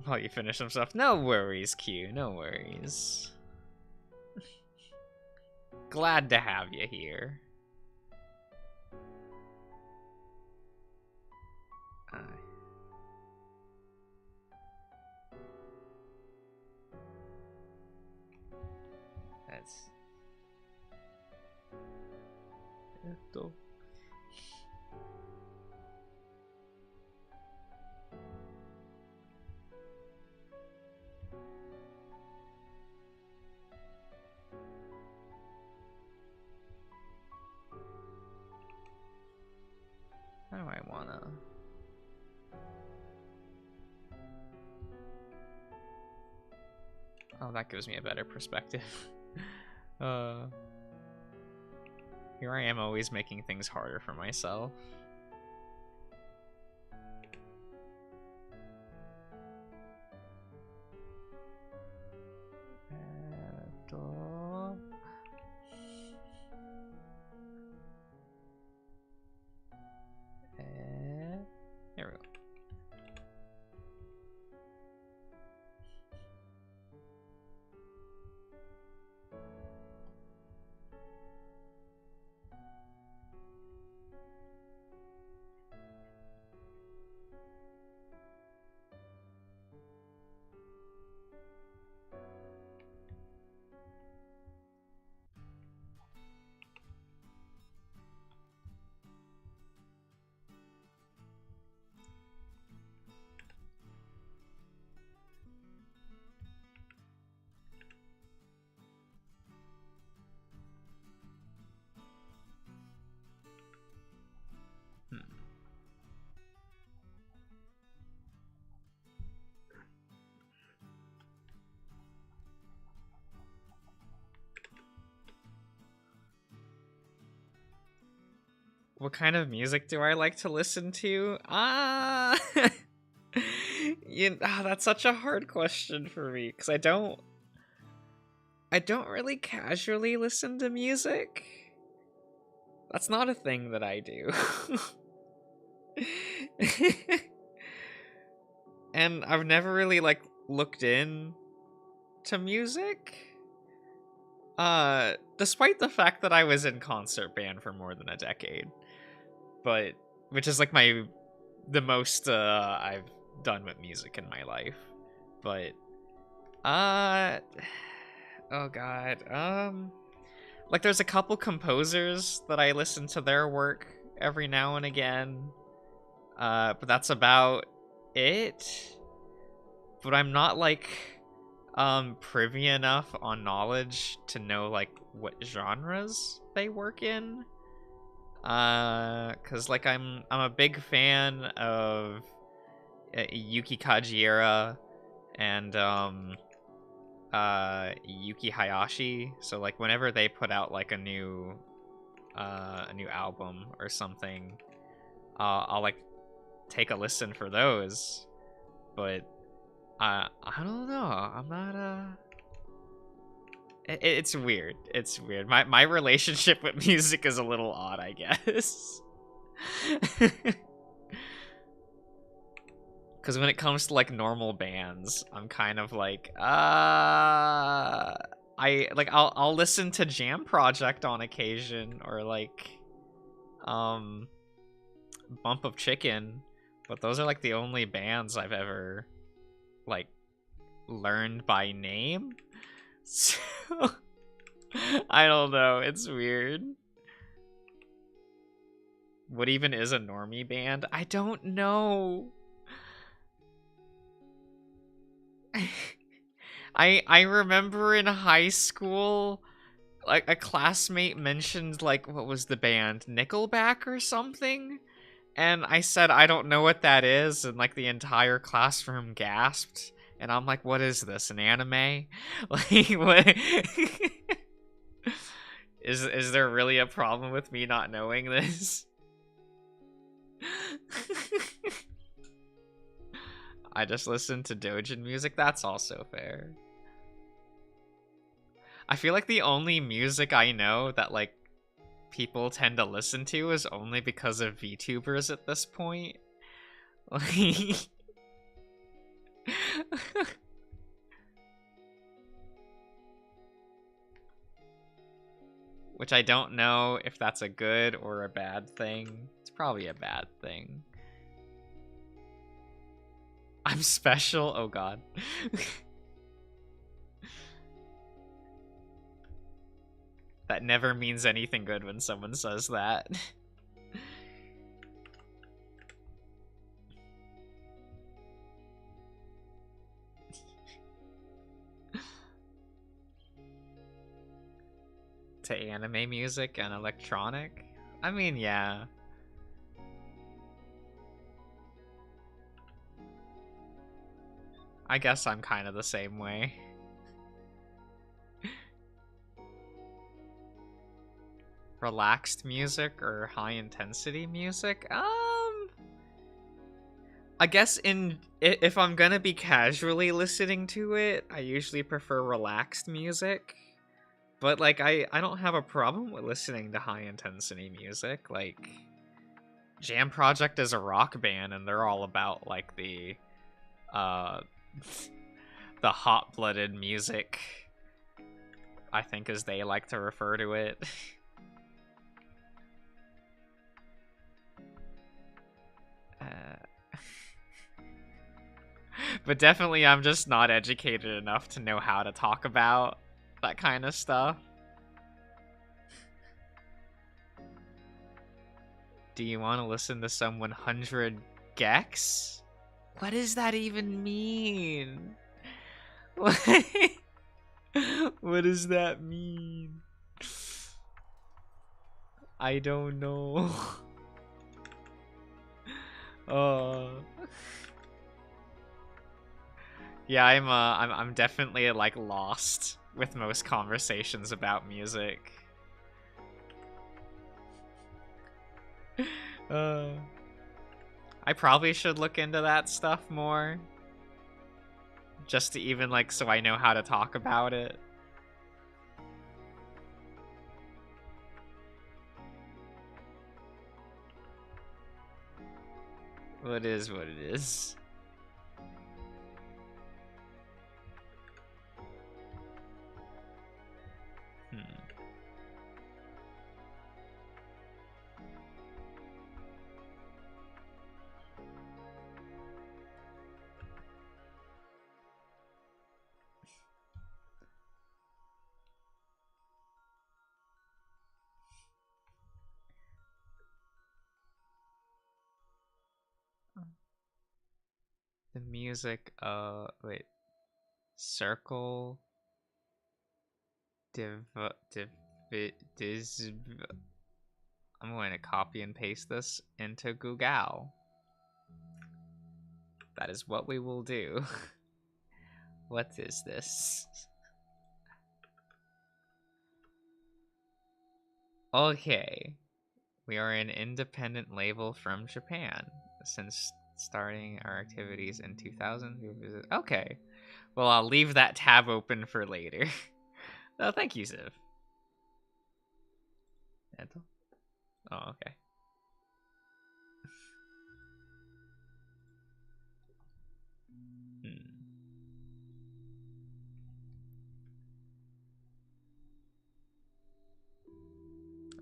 while you finish some stuff. No worries, Q. No worries. Glad to have you here. That's... How do I wanna... Oh, that gives me a better perspective. Here I am always making things harder for myself. There we go. What kind of music do I like to listen to? That's such a hard question for me because I don't really casually listen to music. That's not a thing that I do. And I've never really like looked in to music. Despite the fact that I was in concert band for more than a decade. But which is like the most I've done with music in my life. But oh god. Like there's a couple composers that I listen to their work every now and again. But that's about it. But I'm not like privy enough on knowledge to know like what genres they work in. Cause like I'm a big fan of Yuki Kajiura and Yuki Hayashi. So like whenever they put out like a new album or something, I'll like take a listen for those. But I don't know. I'm not It's weird. It's weird. My relationship with music is a little odd, I guess. Because when it comes to like normal bands, I'm kind of like, I'll listen to Jam Project on occasion or like, Bump of Chicken, but those are like the only bands I've ever like learned by name. So I don't know, it's weird. What even is a normie band? I don't know. I remember in high school, like a classmate mentioned like what was the band? Nickelback or something? And I said I don't know what that is, and like the entire classroom gasped. And I'm like, what is this, an anime? Like, what? Is there really a problem with me not knowing this? I just listen to Dojin music, that's also fair. I feel like the only music I know that, like, people tend to listen to is only because of VTubers at this point. Like... Which I don't know if that's a good or a bad thing. It's probably a bad thing. I'm special? Oh god. That never means anything good when someone says that. To anime music and electronic? I mean, yeah. I guess I'm kind of the same way. Relaxed music or high intensity music? I guess if I'm gonna be casually listening to it, I usually prefer relaxed music. But like I don't have a problem with listening to high intensity music. Like Jam Project is a rock band and they're all about like the the hot-blooded music, I think, as they like to refer to it. But definitely I'm just not educated enough to know how to talk about that kind of stuff. Do you want to listen to some 100 gecs? What does that even mean? What does that mean? I don't know. Yeah, I'm definitely like lost with most conversations about music. I probably should look into that stuff more. Just to even like so I know how to talk about it. Well, it is what it is. The music, wait. Circle. I'm going to copy and paste this into Google. That is what we will do. What is this? Okay. We are an independent label from Japan. Since starting our activities in 2000, we visit. Okay. Well, I'll leave that tab open for later. Oh, thank you, Ziv. Oh, okay.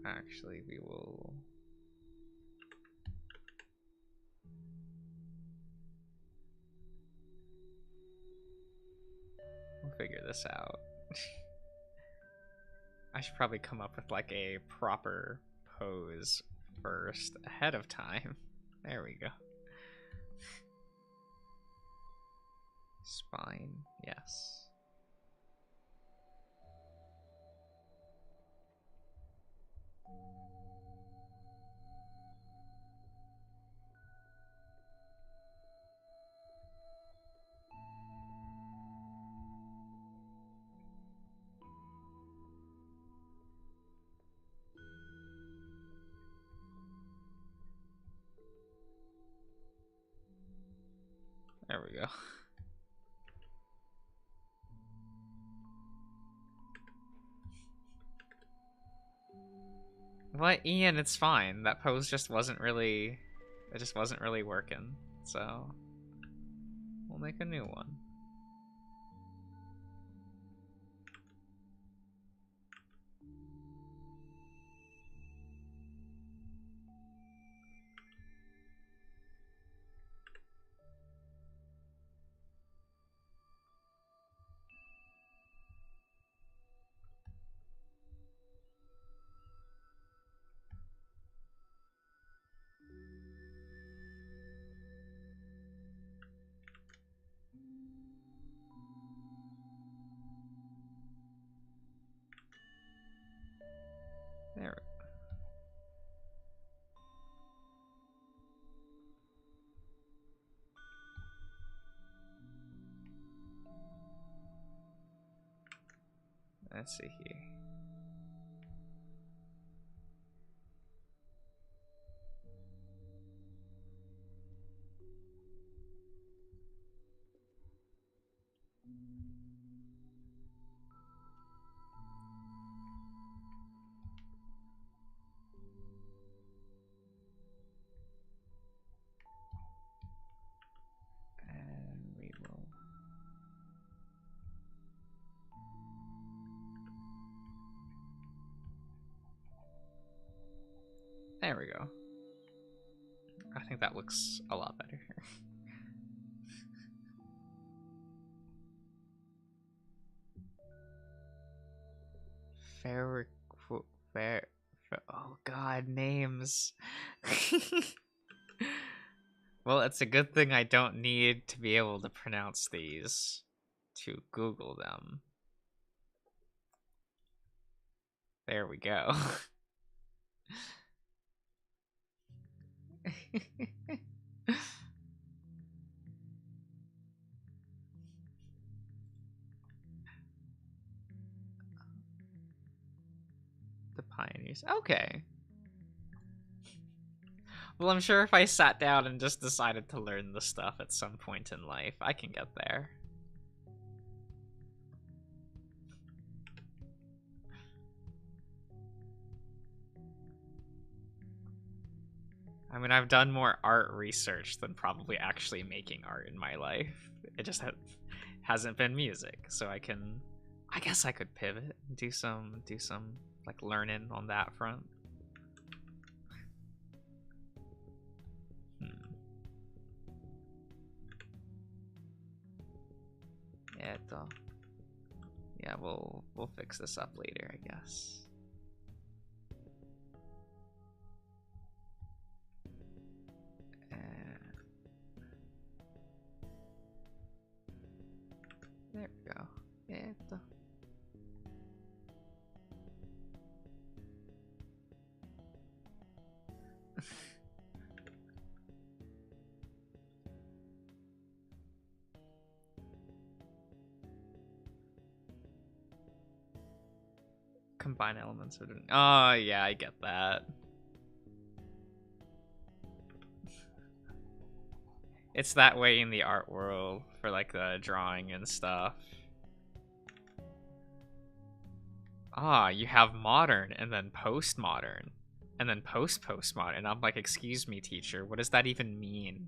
Actually, we'll figure this out. I should probably come up with like a proper pose first ahead of time. There we go. Spine, yes. There we go. What, Ian? It's fine. That pose just wasn't really... It just wasn't really working, so... We'll make a new one. There. Let's see here. And we will. There we go. I think that looks a lot better. Fair, fair. Oh God, names. Well, it's a good thing I don't need to be able to pronounce these to Google them. There we go. The Pioneers. Okay. Well, I'm sure if I sat down and just decided to learn the stuff at some point in life, I can get there. I mean, I've done more art research than probably actually making art in my life. It just hasn't been music, so I guess I could pivot and do some like learning on that front. Yeah, we'll fix this up later, I guess. There we go. Combine elements of it. Oh, yeah, I get that. It's that way in the art world for like the drawing and stuff. Ah, you have modern and then postmodern and then postmodern. And I'm like, excuse me, teacher, what does that even mean?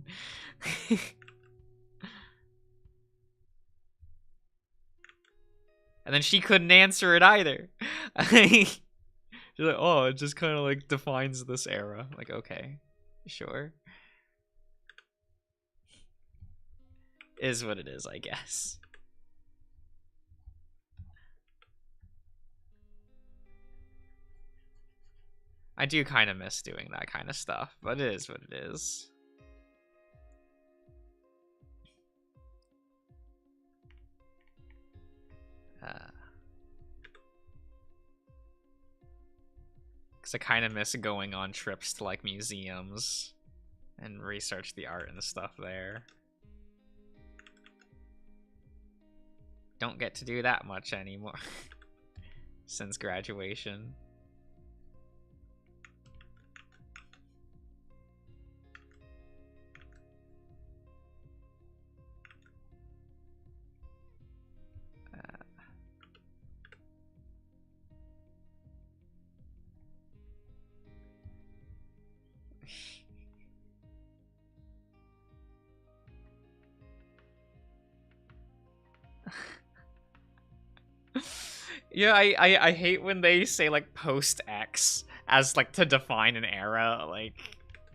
And then she couldn't answer it either. She's like, oh, it just kind of like defines this era. Like, okay, sure. Is what it is, I guess. I do kind of miss doing that kind of stuff, but it is what it is. Because I kind of miss going on trips to like museums and research the art and stuff there. Don't get to do that much anymore since graduation. Yeah, I hate when they say like post X as like to define an era. Like,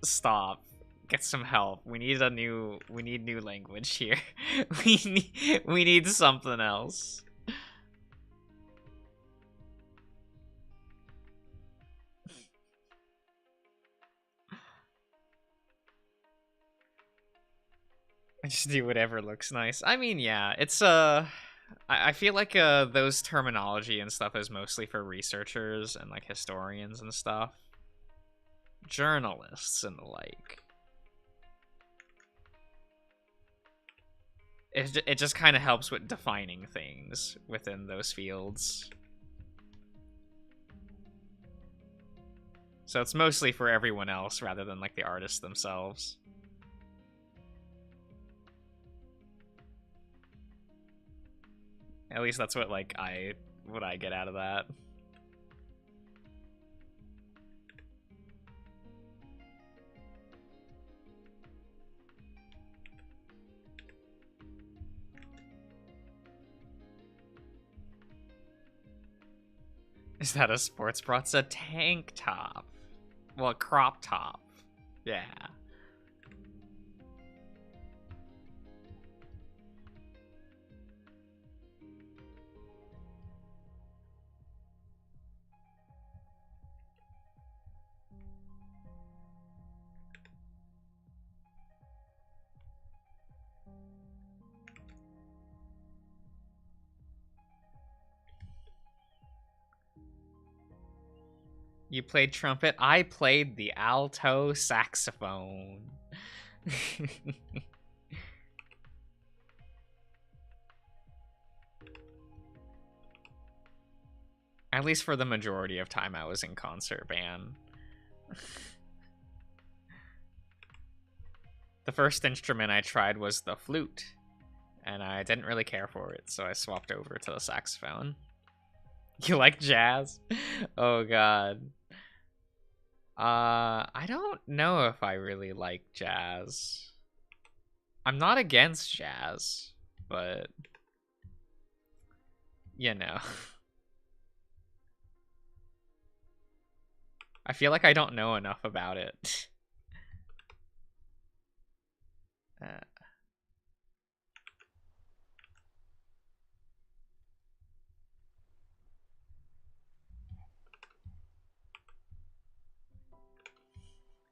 stop. Get some help. We need new language here. we need something else. Just do whatever looks nice. I mean, yeah, it's I feel like those terminology and stuff is mostly for researchers and like historians and stuff, journalists and the like. It just kind of helps with defining things within those fields. So it's mostly for everyone else rather than like the artists themselves. At least that's what like I get out of that. Is that a sports bra? It's a tank top. Well, a crop top. Yeah. You played trumpet. I played the alto saxophone. At least for the majority of time I was in concert band. The first instrument I tried was the flute, and I didn't really care for it, so I swapped over to the saxophone. You like jazz? Oh god. I don't know if I really like jazz. I'm not against jazz, but you know. I feel like I don't know enough about it.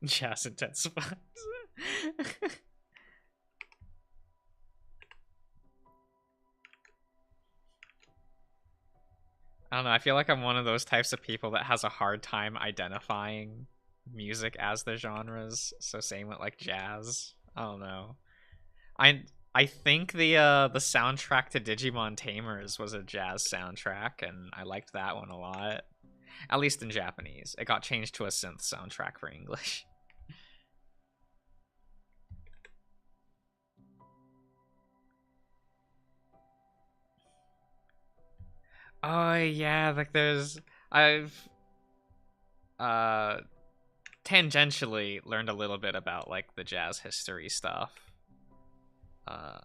Jazz intensifies. I don't know, I feel like I'm one of those types of people that has a hard time identifying music as the genres, so same with like jazz. I don't know. I think the soundtrack to Digimon Tamers was a jazz soundtrack, and I liked that one a lot. At least in Japanese. It got changed to a synth soundtrack for English. Oh yeah, like I've uh tangentially learned a little bit about like the jazz history stuff. Uh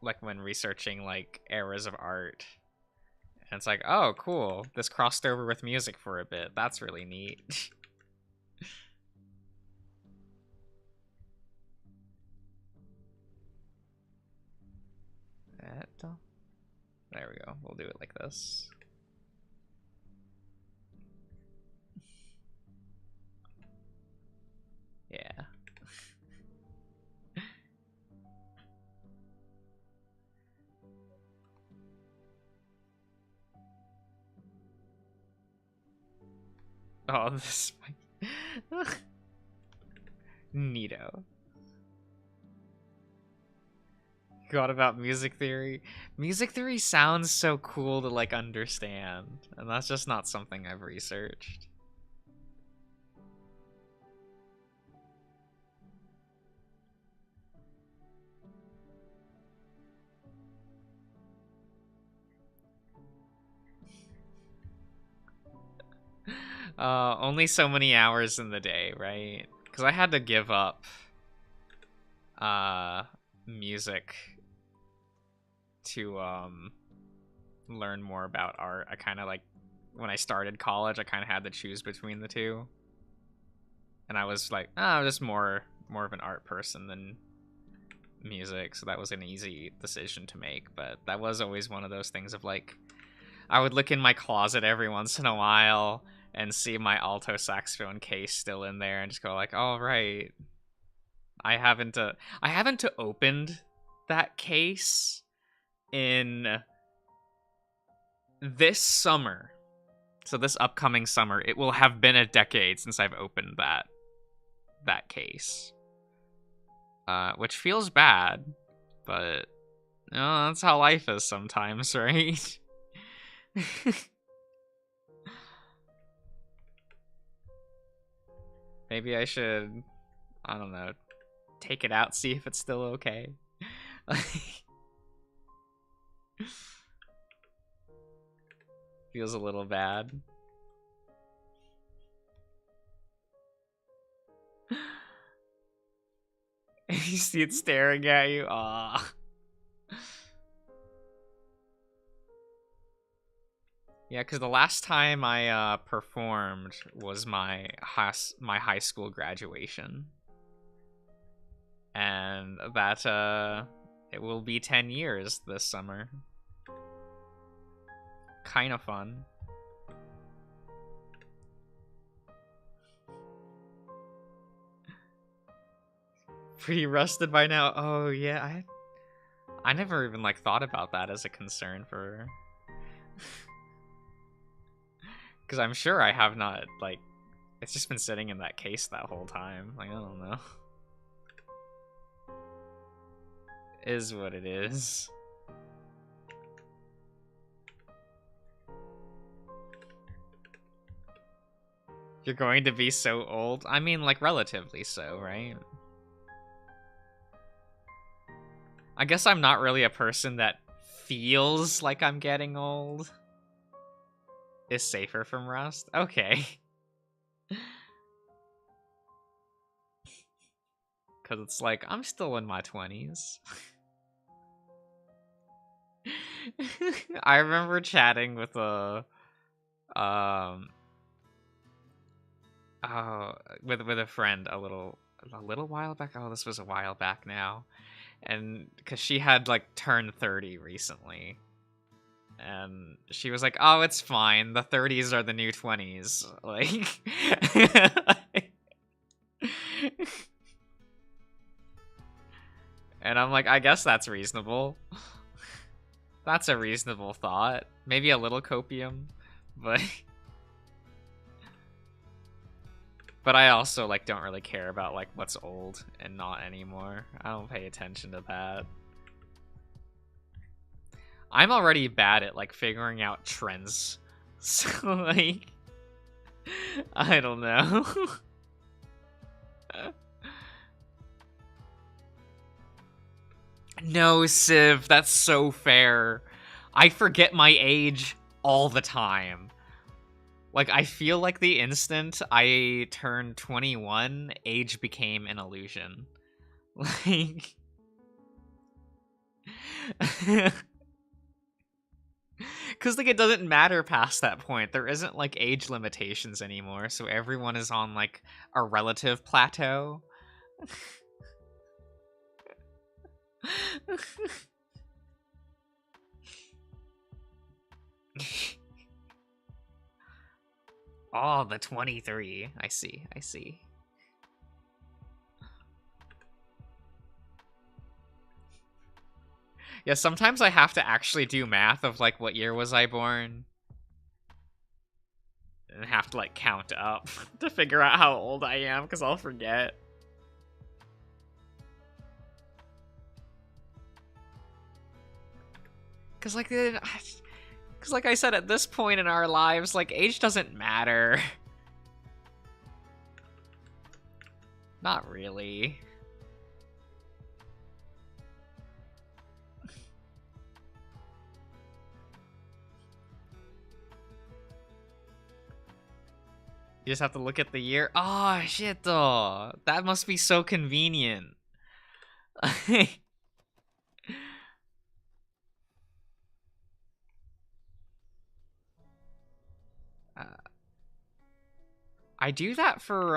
like when researching like eras of art. And it's like, oh cool, this crossed over with music for a bit. That's really neat. There we go. We'll do it like this. Yeah. Oh, this Neato. God, about music theory. Music theory sounds so cool to like understand, and that's just not something I've researched. Only so many hours in the day, right? Because I had to give up music to learn more about art. I kind of like, when I started college, I kind of had to choose between the two. And I was like, oh, I'm just more of an art person than music, so that was an easy decision to make. But that was always one of those things of like, I would look in my closet every once in a while and see my alto saxophone case still in there and just go like, all right, I haven't opened that case in this summer. So this upcoming summer, it will have been a decade since I've opened that case. Which feels bad, but that's how life is sometimes, right? Maybe I should, I don't know, take it out, see if it's still okay. Feels a little bad. You see it staring at you. Ah. Yeah, because the last time I performed was my high school graduation, and that it will be 10 years this summer. Kind of fun. Pretty rusted by now. Oh yeah, I never even like thought about that as a concern for. Because I'm sure I have not, like, it's just been sitting in that case that whole time. Like, I don't know. Is what it is. You're going to be so old? I mean, like, relatively so, right? I guess I'm not really a person that feels like I'm getting old. Is safer from rust? Okay. Because it's like, I'm still in my 20s. I remember chatting with a with a friend a little while back. Oh, this was a while back now. And because she had like turned 30 recently. And she was like, oh, it's fine. The 30s are the new 20s. Like and I'm like, I guess that's reasonable. That's a reasonable thought. Maybe a little copium, but but I also like don't really care about like what's old and not anymore. I don't pay attention to that. I'm already bad at like figuring out trends. So like I don't know. No, Civ, that's so fair. I forget my age all the time. Like, I feel like the instant I turned 21, age became an illusion. Like... Because, like, it doesn't matter past that point. There isn't, like, age limitations anymore, so everyone is on, like, a relative plateau. Oh, the 23. I see, I see. Yeah, sometimes I have to actually do math of, like, what year was I born? And have to, like, count up to figure out how old I am, because I'll forget. Because, like, I said, at this point in our lives, like, age doesn't matter. Not really. You just have to look at the year. Oh, shit, though. That must be so convenient. I do that for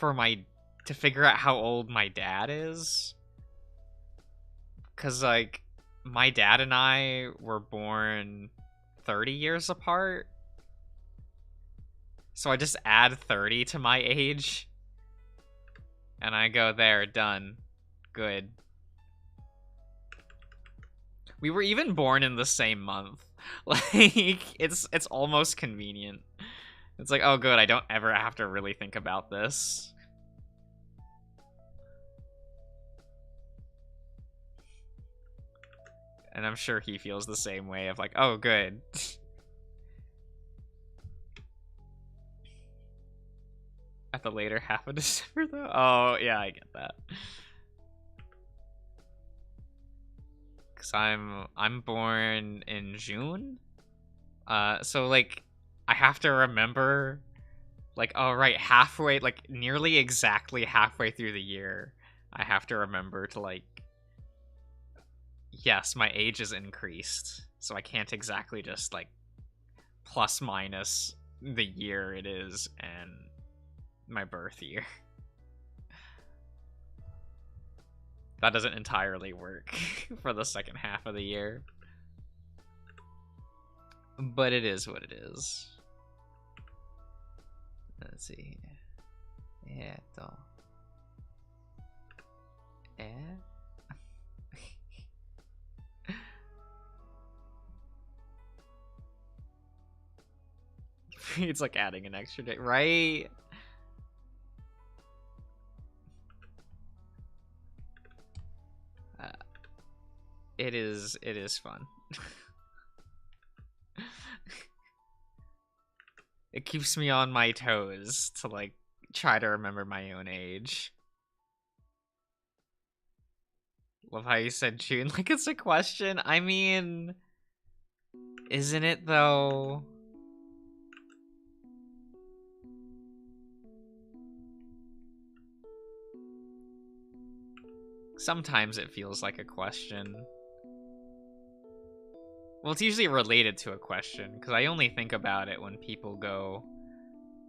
my to figure out how old my dad is. Cause like my dad and I were born 30 years apart. So I just add 30 to my age. And I go there, done. Good. We were even born in the same month. Like, it's almost convenient. It's like, oh good, I don't ever have to really think about this. And I'm sure he feels the same way of like, oh good. At the later half of December though? Oh, yeah, I get that. Cause I'm born in June. So like I have to remember like, oh right, halfway, like nearly exactly halfway through the year, I have to remember to like, yes, my age is increased. So I can't exactly just like plus minus the year it is and my birth year. That doesn't entirely work for the second half of the year. But it is what it is. Let's see. It's like adding an extra day, right? It is fun. It keeps me on my toes to like try to remember my own age. Love how you said June like it's a question. I mean, isn't it though? Sometimes it feels like a question. Well, it's usually related to a question, because I only think about it when people go,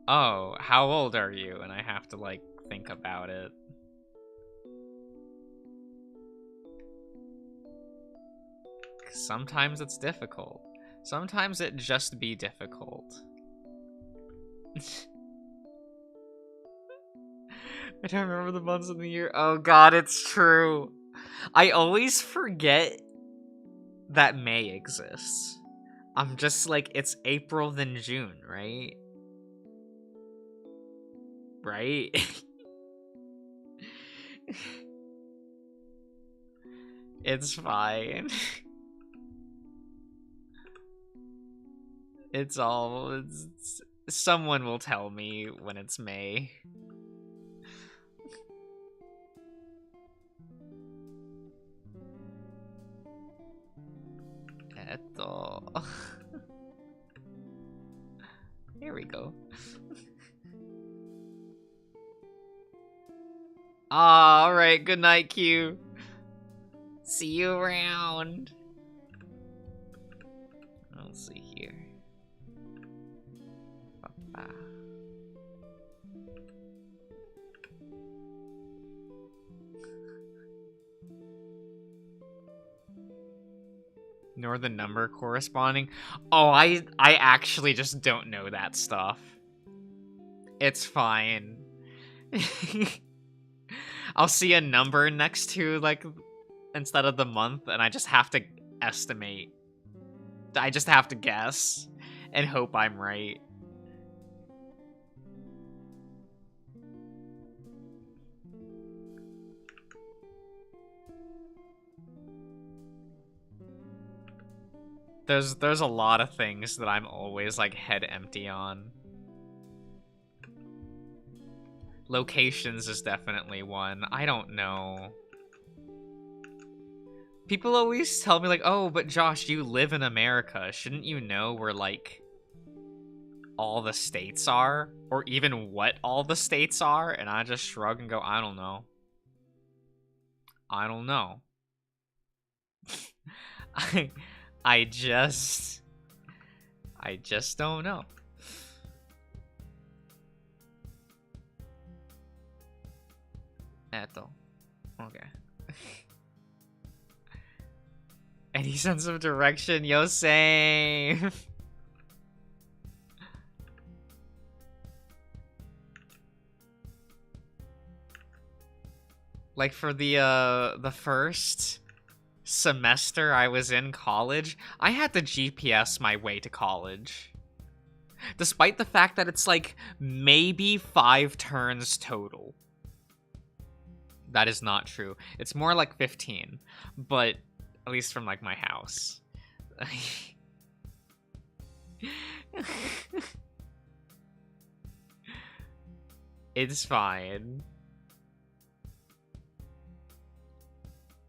oh, how old are you? And I have to, like, think about it. Sometimes it's difficult. Sometimes it just be difficult. I don't remember the months of the year. Oh god, it's true. I always forget that May exists. I'm just like, it's April then June, right? Right? It's fine. Someone will tell me when it's May. Here we go. Alright, good night, Q. See you around. Let's see here. Nor the number corresponding. Oh, I actually just don't know that stuff. It's fine. I'll see a number next to, like, instead of the month, and I just have to estimate. I just have to guess and hope I'm right. There's a lot of things that I'm always like head empty on. Locations is definitely one. I don't know. People always tell me like, oh, but Josh, you live in America. Shouldn't you know where like all the states are? Or even what all the states are? And I just shrug and go, I don't know. I don't know. I just don't know. Eto. Okay. Any sense of direction? Yo, same. Like for the first semester I was in college, I had to GPS my way to college. Despite the fact that it's like maybe 5 turns total. That is not true. It's more like 15, but at least from like my house. It's fine.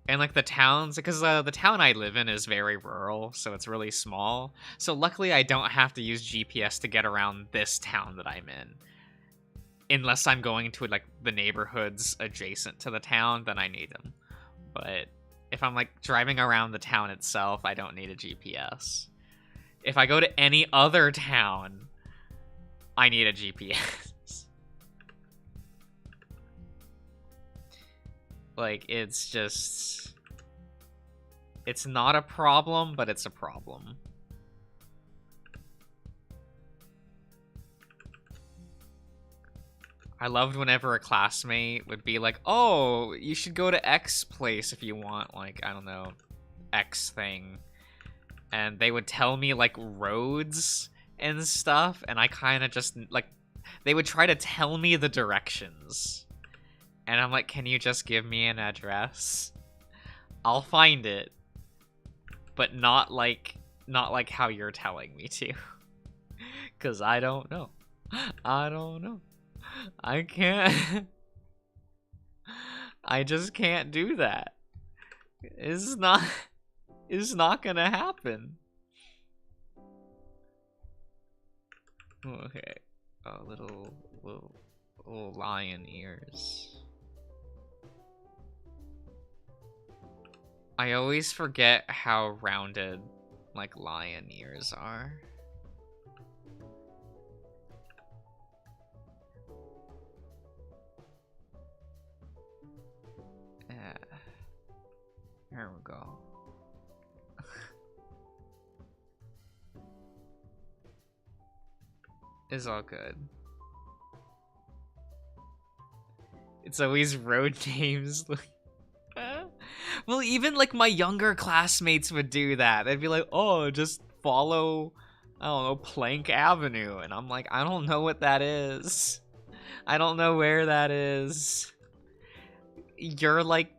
And like the towns, because the town I live in is very rural, so it's really small. So luckily I don't have to use GPS to get around this town that I'm in. Unless I'm going to like the neighborhoods adjacent to the town, then I need them. But if I'm like driving around the town itself, I don't need a GPS. If I go to any other town, I need a GPS. Like, it's just... It's not a problem, but it's a problem. I loved whenever a classmate would be like, oh, you should go to X place if you want, like, I don't know, X thing. And they would tell me, like, roads and stuff, and I kind of just, like, they would try to tell me the directions. And I'm like, can you just give me an address? I'll find it. But not like how you're telling me to. Because I don't know. I don't know. I can't. I just can't do that. It's not gonna happen. Okay. Little lion ears. I always forget how rounded, like, lion ears are. Yeah. There we go. It's all good. It's always road names. Well, even like my younger classmates would do that. They'd be like, oh, just follow, I don't know, Plank Avenue. And I'm like, I don't know what that is. I don't know where that is. You're like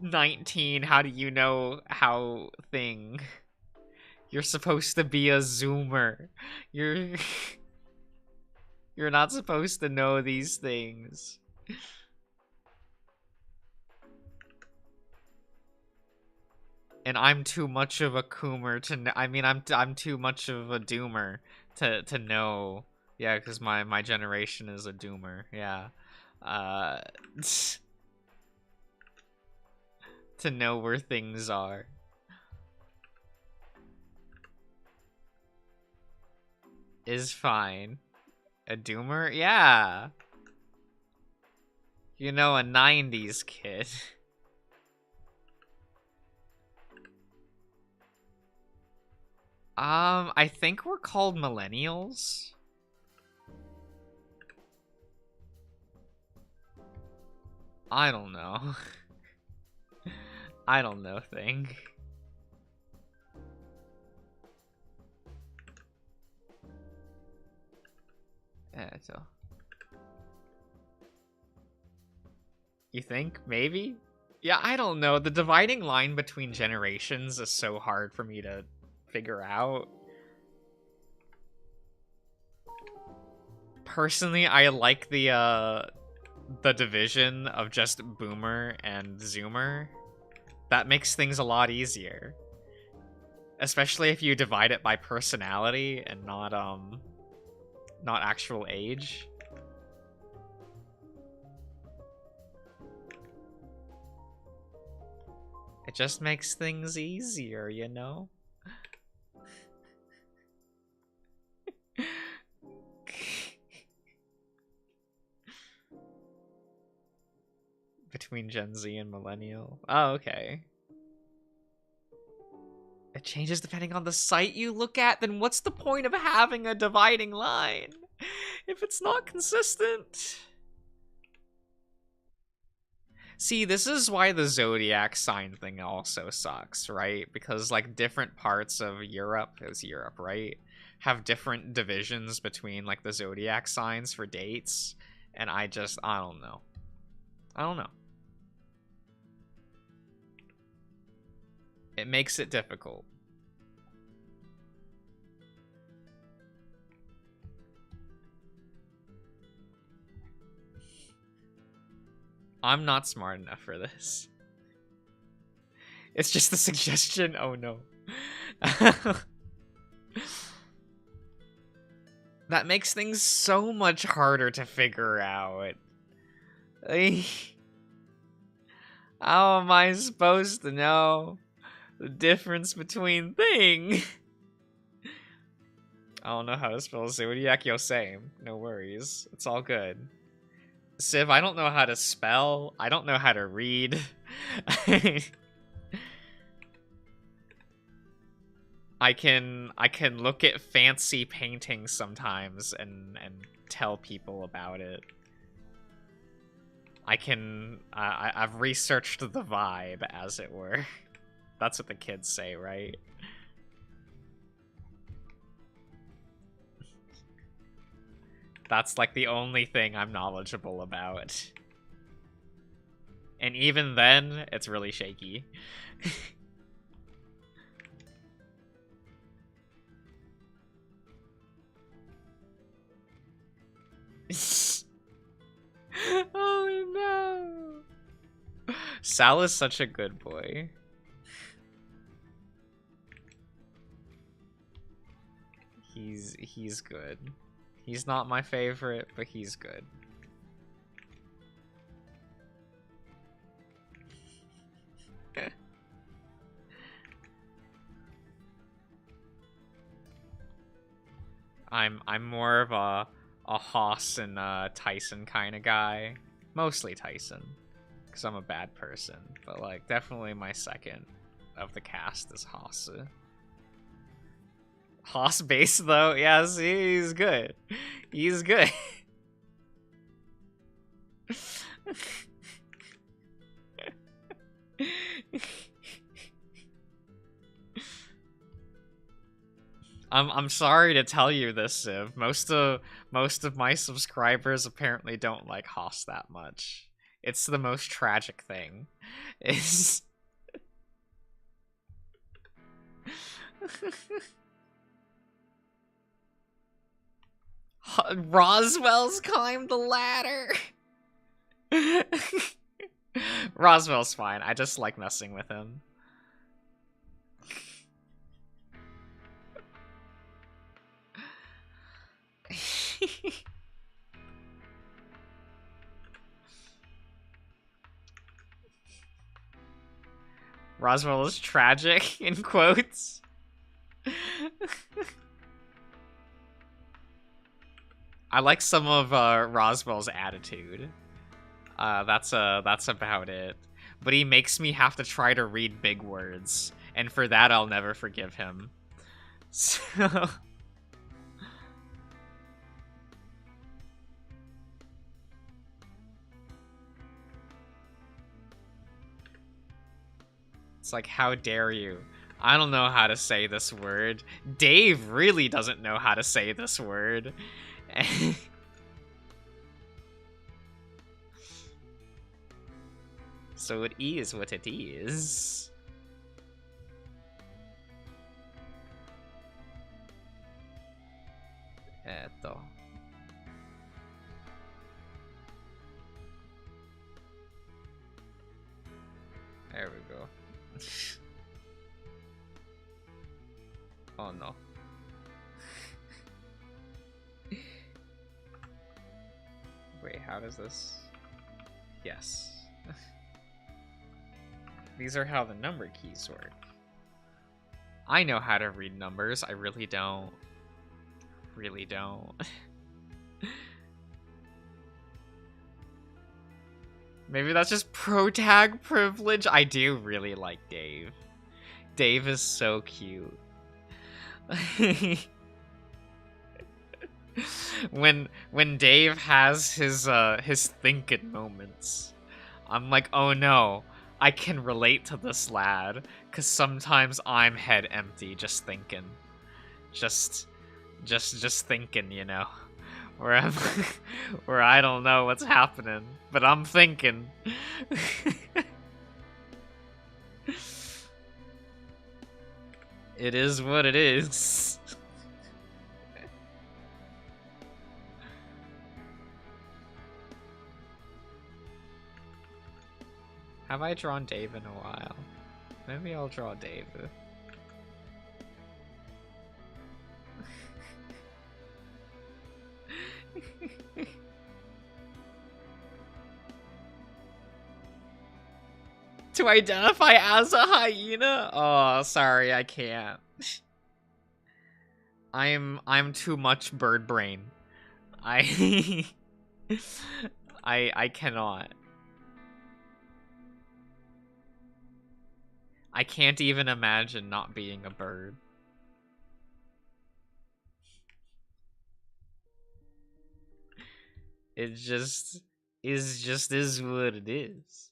19. How do you know how thing? You're supposed to be a Zoomer. You're you're not supposed to know these things. And I'm too much of a coomer to I mean, I'm too much of a doomer to know. Yeah, because my generation is a doomer. Yeah. To know where things are. Is fine. A doomer? Yeah. You know, a 90s kid. I think we're called millennials. I don't know. I don't know thing. Yeah, so. You think? Maybe? Yeah, I don't know. The dividing line between generations is so hard for me to figure out. Personally, I like the division of just boomer and zoomer. That makes things a lot easier. Especially if you divide it by personality and not actual age. It just makes things easier, you know? between Gen Z and Millennial. Oh, okay. It changes depending on the site you look at, then what's the point of having a dividing line if it's not consistent? See, this is why the zodiac sign thing also sucks, right? Because, like, different parts of Europe, it was Europe, right? Have different divisions between, like, the zodiac signs for dates. And I don't know. I don't know. It makes it difficult. I'm not smart enough for this. It's just a suggestion. Oh no. That makes things so much harder to figure out. How am I supposed to know the difference between thing? I don't know how to spell zodiac. Yo, same. No worries. It's all good. Civ, I don't know how to spell. I don't know how to read. I can look at fancy paintings sometimes and tell people about it. I've researched the vibe, as it were. That's what the kids say, right? That's like the only thing I'm knowledgeable about. And even then, it's really shaky. Oh no! Sal is such a good boy. He's good. He's not my favorite, but he's good. I'm more of a Haas and Tyson kind of guy. Mostly Tyson, because I'm a bad person. But like, definitely my second of the cast is Haas. Haas base though, yeah, see, he's good. He's good. I'm sorry to tell you this, Civ. Most of my subscribers apparently don't like Haas that much. It's the most tragic thing. Is Roswell's climbed the ladder. Roswell's fine. I just like messing with him. Roswell is tragic, in quotes. I like some of Roswell's attitude. That's about it. But he makes me have to try to read big words, and for that I'll never forgive him. So it's like, how dare you? I don't know how to say this word. Dave really doesn't know how to say this word. So it is what it is. Eto. There we go. Oh no. Wait, how does this? Yes. These are how the number keys work. I know how to read numbers. I really don't. Really don't. Maybe that's just pro tag privilege. I do really like Dave. Dave is so cute. when Dave has his thinking moments, I'm like, oh no, I can relate to this lad, cause sometimes I'm head empty, just thinking, just thinking, you know, where I'm, where I don't know what's happening, but I'm thinking. It is what it is. Have I drawn Dave in a while? Maybe I'll draw Dave. To identify as a hyena? Oh, sorry, I can't. I'm too much bird brain. I I cannot. I can't even imagine not being a bird. It just is what it is.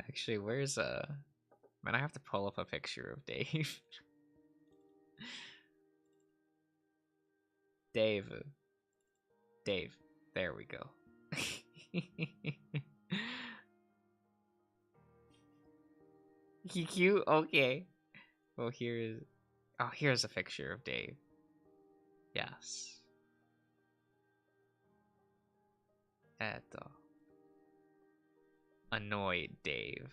Actually, where's man, I have to pull up a picture of Dave. Dave. There we go. He cute? Okay. Well, here's a picture of Dave. Yes. Eto. Annoyed Dave.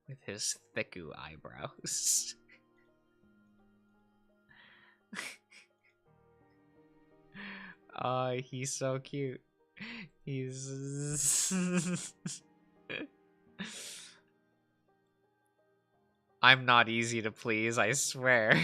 With his thicku eyebrows. He's so cute. He's... I'm not easy to please, I swear.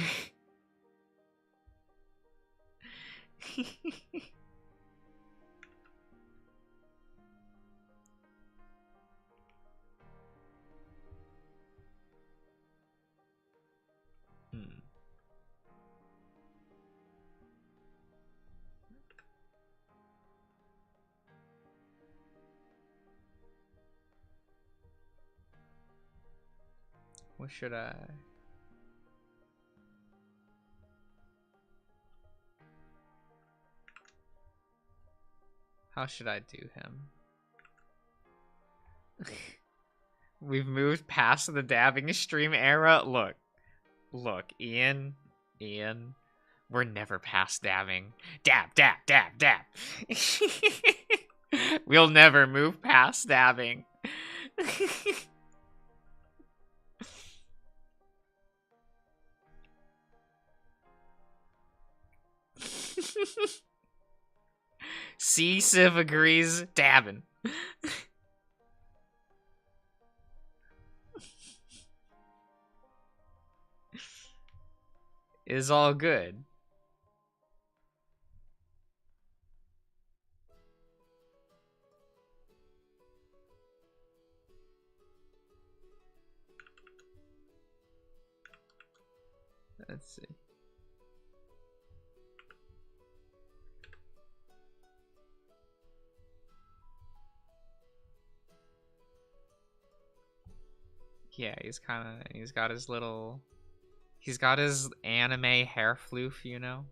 What should I... How should I do him? We've moved past the dabbing stream era. Look, Ian, we're never past dabbing. Dab. We'll never move past dabbing. C. Civ agrees, dabbing. Is all good. Let's see. Yeah, he's got his little... He's got his anime hair floof, you know?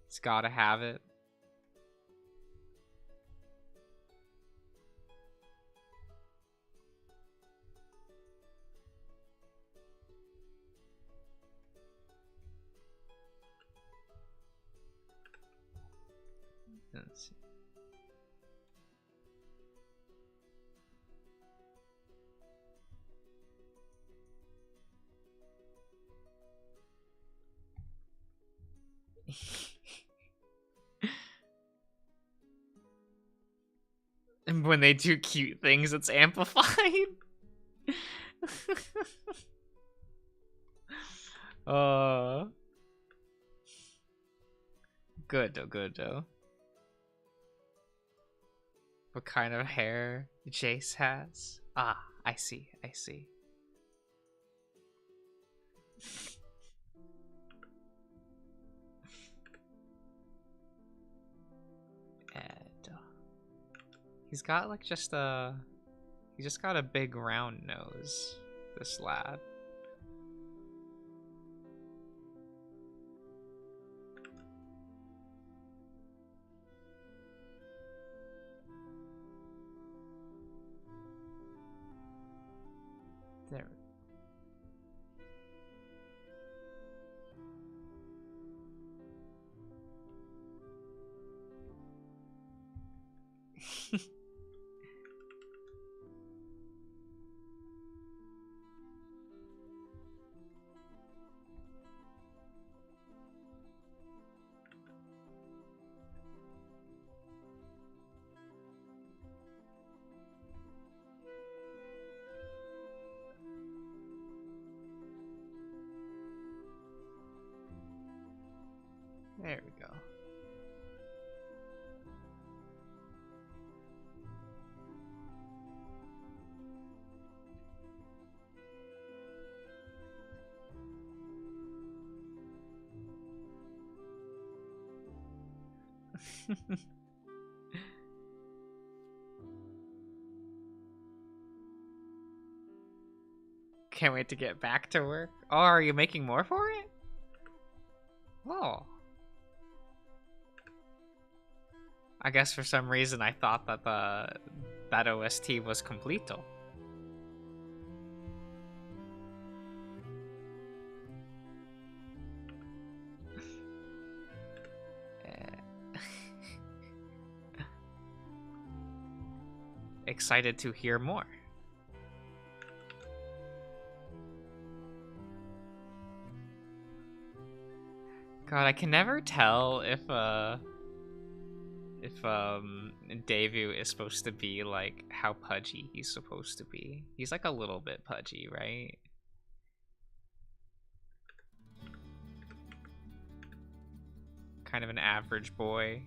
He's gotta have it. Let's see. And when they do cute things, it's amplified. Good. What kind of hair Jace has? Ah, I see. And he's got like just a big round nose, this lad. There. There we go. Can't wait to get back to work. Oh, are you making more for it? Oh. I guess for some reason I thought that that OST was completo. Excited to hear more. God, I can never tell if Davu is supposed to be like how pudgy he's supposed to be. He's like a little bit pudgy, right? Kind of an average boy.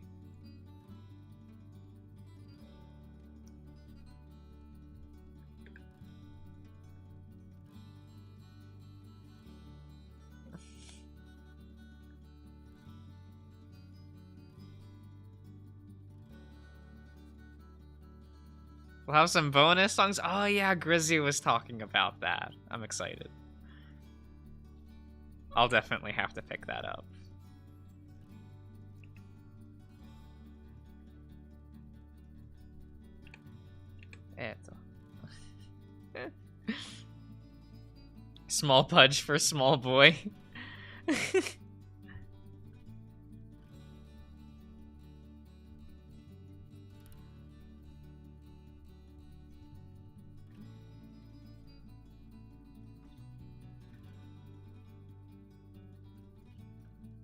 We'll have some bonus songs. Oh yeah, Grizzy was talking about that. I'm excited. I'll definitely have to pick that up. Small pudge for small boy.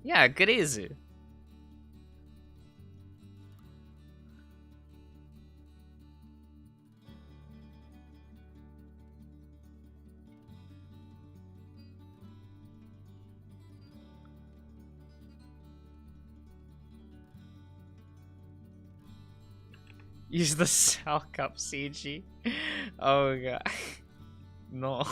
Yeah, Gurizu. Use the Cell Cup CG. Oh god. No.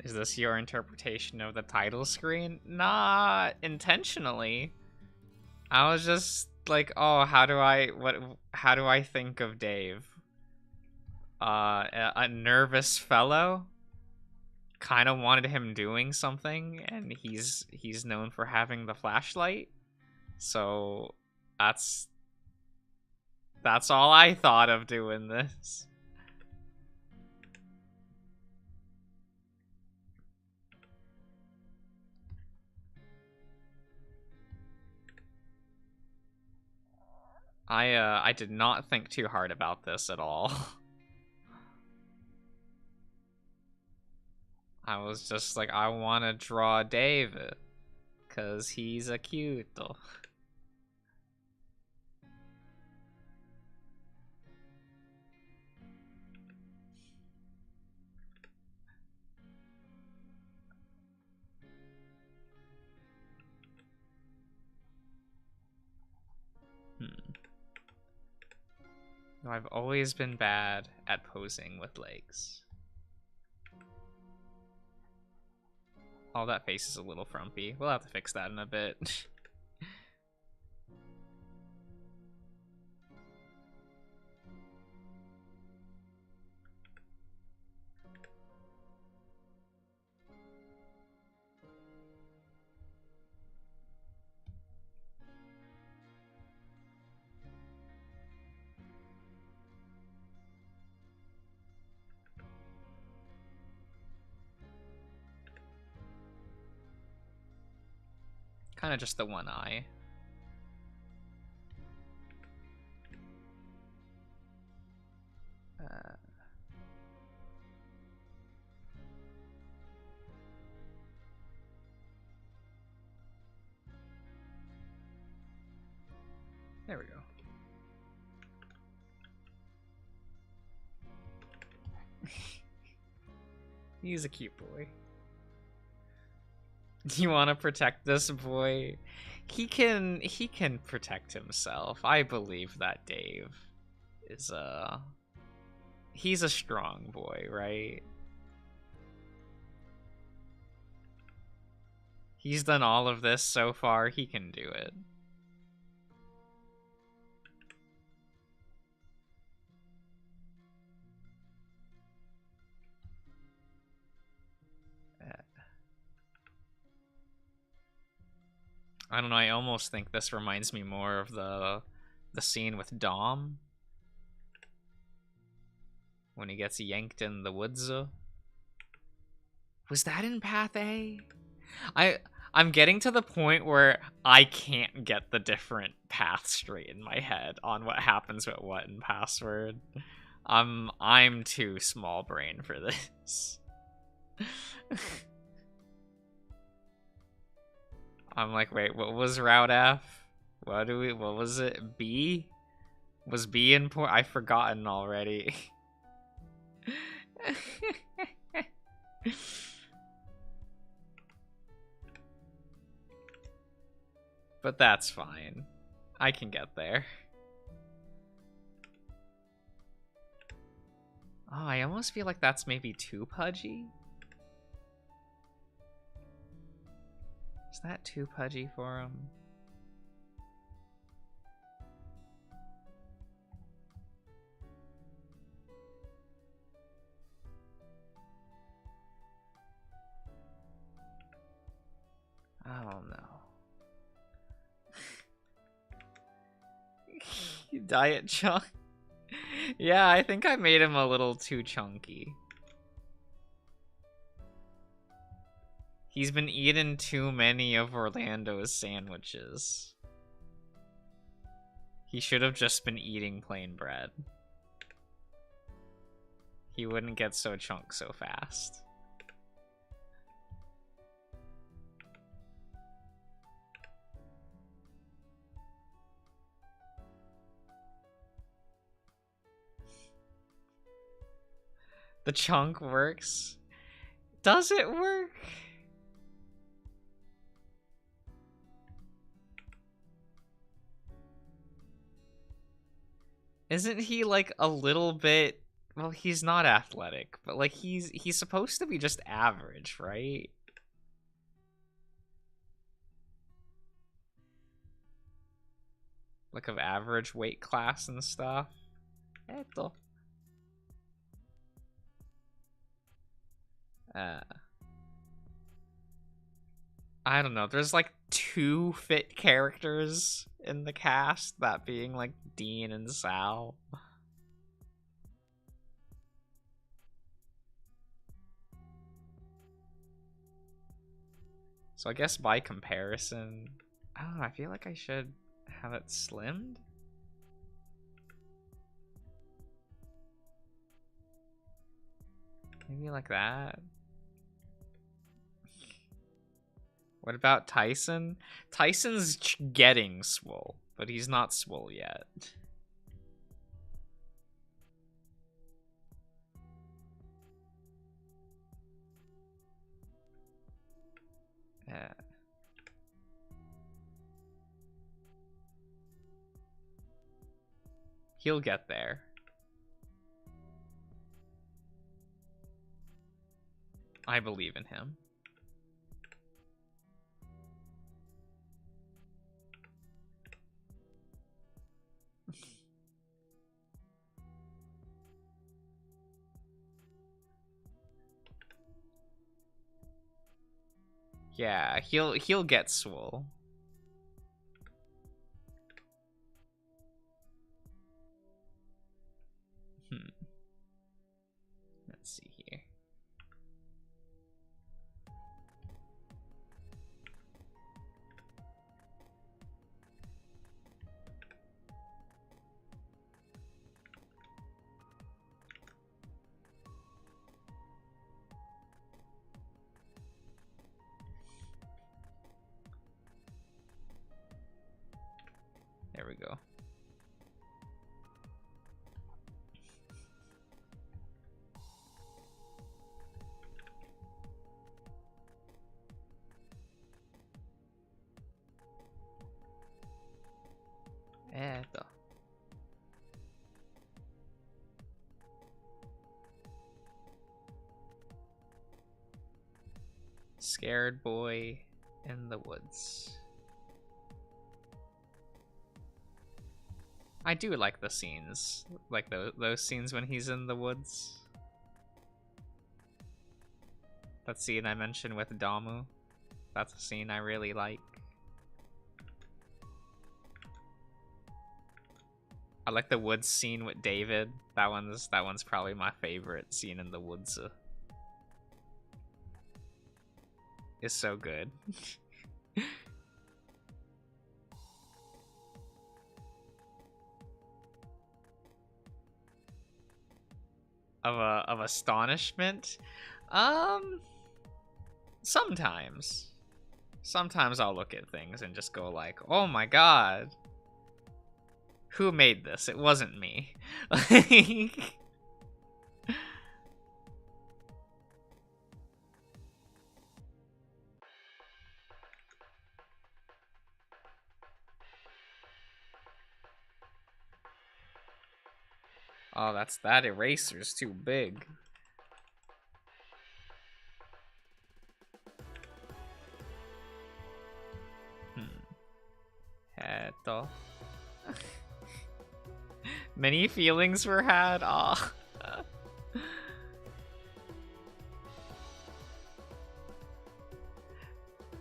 Is this your interpretation of the title screen? Not intentionally. I was just like, oh, how do I think of Dave? A nervous fellow? kind of wanted him doing something, and he's known for having the flashlight. So that's all I thought of doing this. I did not think too hard about this at all. I was just like, I want to draw David, cause he's a cute. I've always been bad at posing with legs. Oh, that face is a little frumpy. We'll have to fix that in a bit. Kind of just the one eye. There we go. He's a cute boy. Do you want to protect this boy? He can protect himself. I believe that Dave is he's a strong boy, right? He's done all of this so far, he can do it. I don't know, I almost think this reminds me more of the scene with Dom. When he gets yanked in the woods. Was that in Path A? I'm getting to the point where I can't get the different paths straight in my head on what happens with what in Password. I'm too small brain for this. I'm like, wait, what was Route F? What was it? B? Was B in point? I've forgotten already. But that's fine. I can get there. Oh, I almost feel like that's maybe too pudgy. Is that too pudgy for him? Oh no. Diet chunk. Yeah, I think I made him a little too chunky. He's been eating too many of Orlando's sandwiches. He should have just been eating plain bread. He wouldn't get so chunk so fast. The chunk works. Does it work? Isn't he like a little bit, well, he's not athletic, but like he's supposed to be just average, right? Like of average weight class and stuff. Eto. I don't know. There's like 2 fit characters in the cast, that being like Dean and Sal. So I guess by comparison, I don't know, I feel like I should have it slimmed. Maybe like that. What about Tyson? Tyson's getting swole, but he's not swole yet. Yeah. He'll get there. I believe in him. Yeah, he'll get swole. Let's see here. There we go. Eto. Scared boy in the woods. I do like the scenes, like those scenes when he's in the woods. That scene I mentioned with Damu, that's a scene I really like. I like the woods scene with David. That one's probably my favorite scene in the woods. It's so good. of astonishment? Sometimes. Sometimes I'll look at things and just go like, "Oh my god. Who made this? It wasn't me." Oh, that eraser's too big. Heto. Many feelings were had. Ah.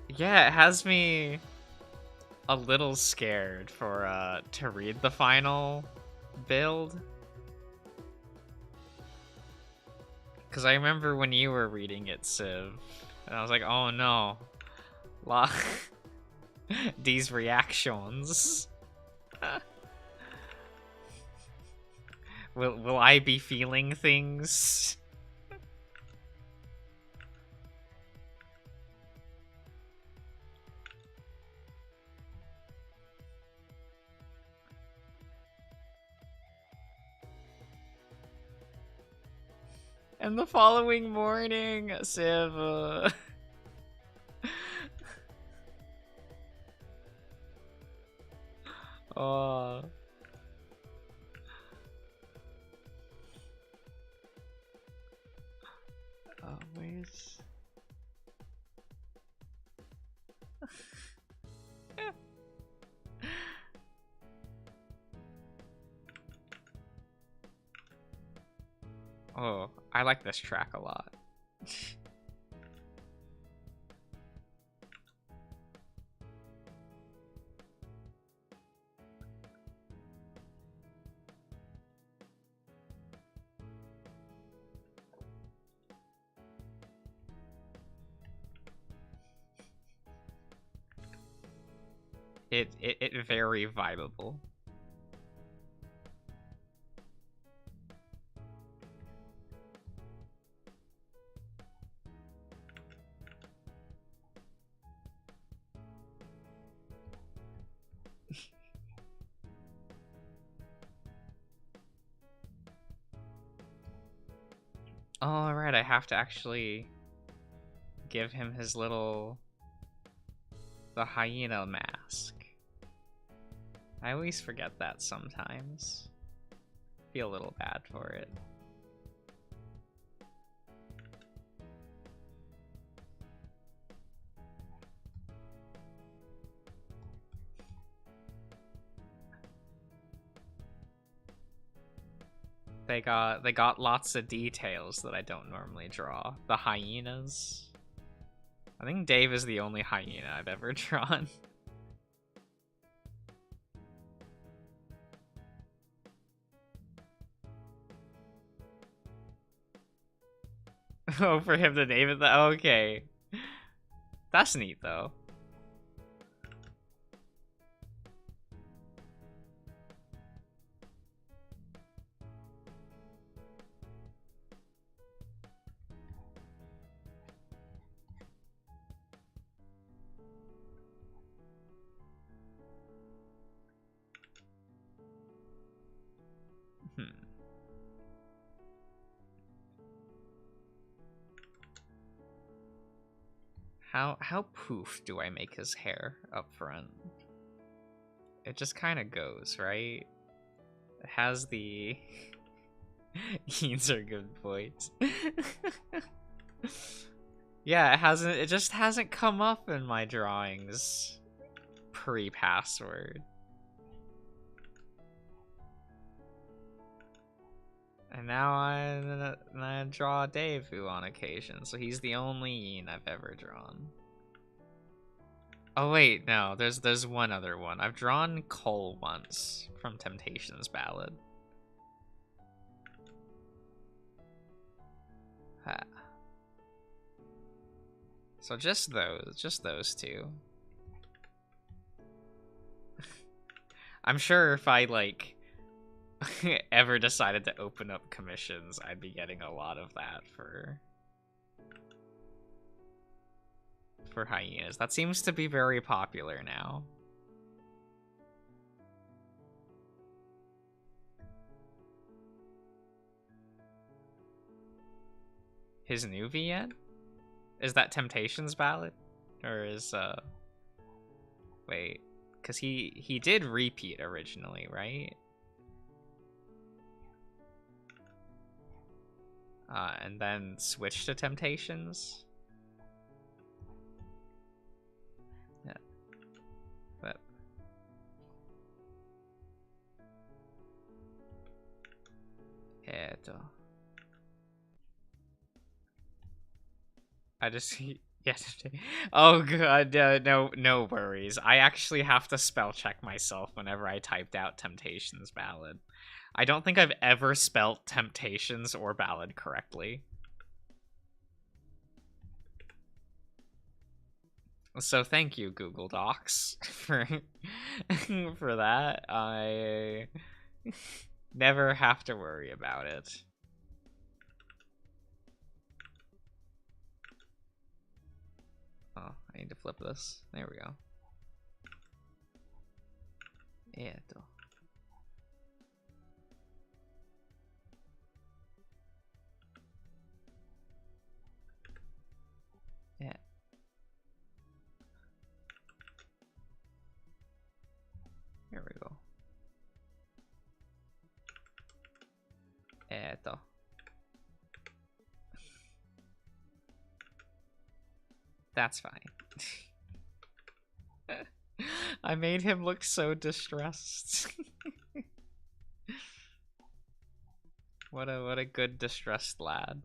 Yeah, it has me a little scared for to read the final build. Because I remember when you were reading it, Civ, and I was like, oh no. These reactions. Will I be feeling things? And the following morning, Civ. Oh. Where's... Oh, I like this track a lot. It very vibeable. All right, I have to actually give him his little the hyena mask. I always forget that sometimes. Feel a little bad for it. They got lots of details that I don't normally draw. The hyenas. I think Dave is the only hyena I've ever drawn. Oh, for him to name it that? Okay. That's neat, though. How poof do I make his hair up front? It just kind of goes, right? It has the... These are good points. Yeah, it just hasn't come up in my drawings pre-password. And now I draw Daewoo on occasion, so he's the only Yin I've ever drawn. Oh wait, no, there's one other one. I've drawn Cole once from Temptations Ballad. So just those two. I'm sure if I like ever decided to open up commissions, I'd be getting a lot of that for hyenas. That seems to be very popular now. His new VN? Is that Temptations Ballad? Or is wait, because he did repeat originally, right? And then switch to Temptations. Yeah. But I just yes. Oh god, no worries. I actually have to spell check myself whenever I typed out Temptations Ballad. I don't think I've ever spelt Temptations or Ballad correctly. So thank you, Google Docs, for that. I never have to worry about it. Oh, I need to flip this. There we go. Eto. Yeah. Here we go. Eto. That's fine. I made him look so distressed. What a good distressed lad.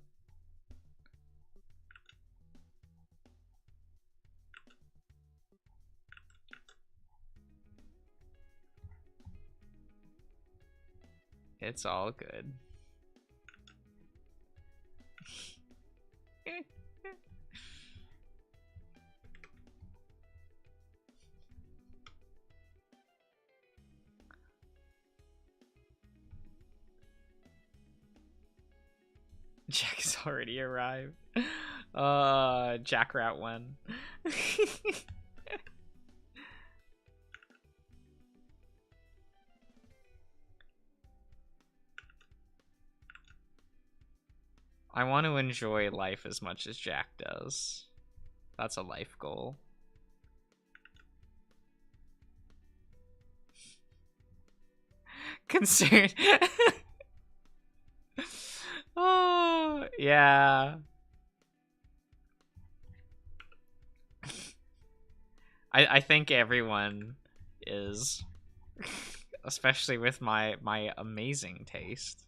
It's all good. Jack's already arrived. Jackrat when? I want to enjoy life as much as Jack does. That's a life goal. Concern. Oh, yeah. I think everyone is, especially with my amazing taste.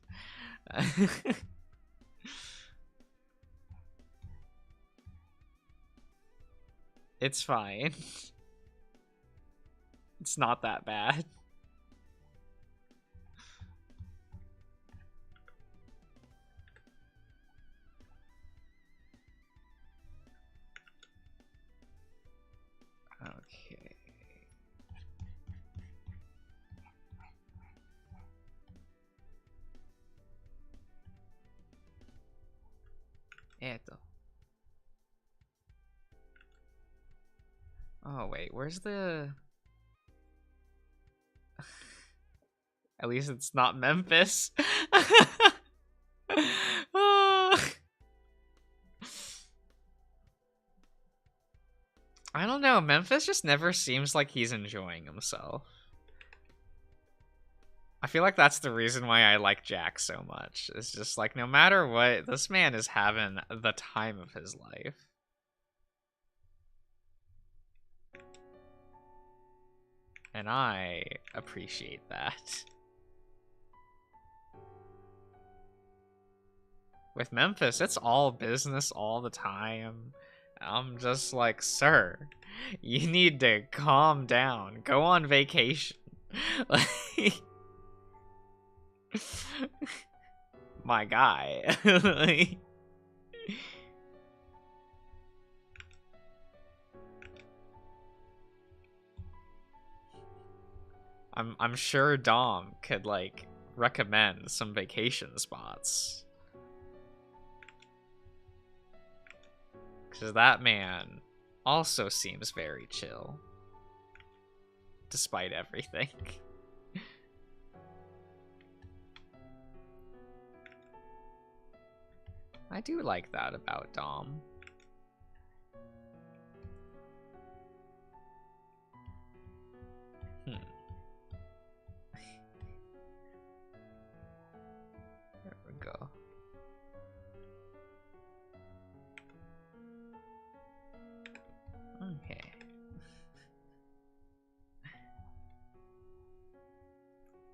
It's fine. It's not that bad. Okay. Eto. Oh, wait, where's the... At least it's not Memphis. Oh. I don't know, Memphis just never seems like he's enjoying himself. I feel like that's the reason why I like Jack so much. It's just like, no matter what, this man is having the time of his life. And I appreciate that. With Memphis, it's all business all the time. I'm just like, sir, you need to calm down. Go on vacation. Like, my guy. Like, I'm sure Dom could like recommend some vacation spots. Cause that man also seems very chill. Despite everything. I do like that about Dom. There we go. Okay.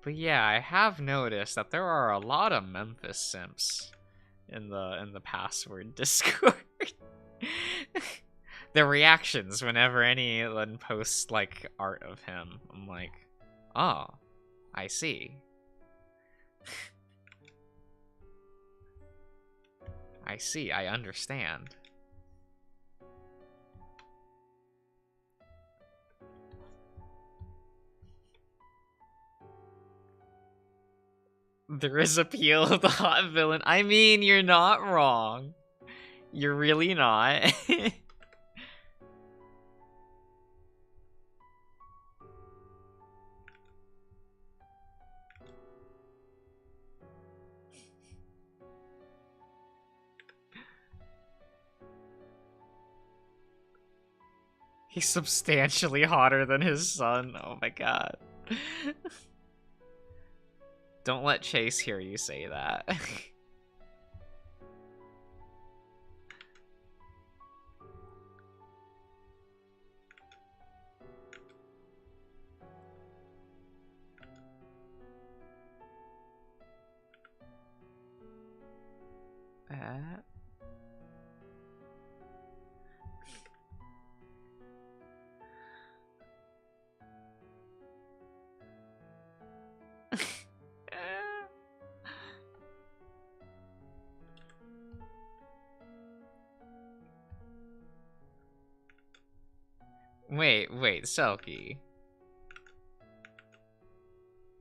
But yeah, I have noticed that there are a lot of Memphis simps in the password Discord. The reactions whenever anyone posts like art of him, I'm like, oh, I see. I see, I understand. There is appeal of the hot villain. I mean, you're not wrong. You're really not. He's substantially hotter than his son. Oh my god. Don't let Chase hear you say that. Wait, Selkie.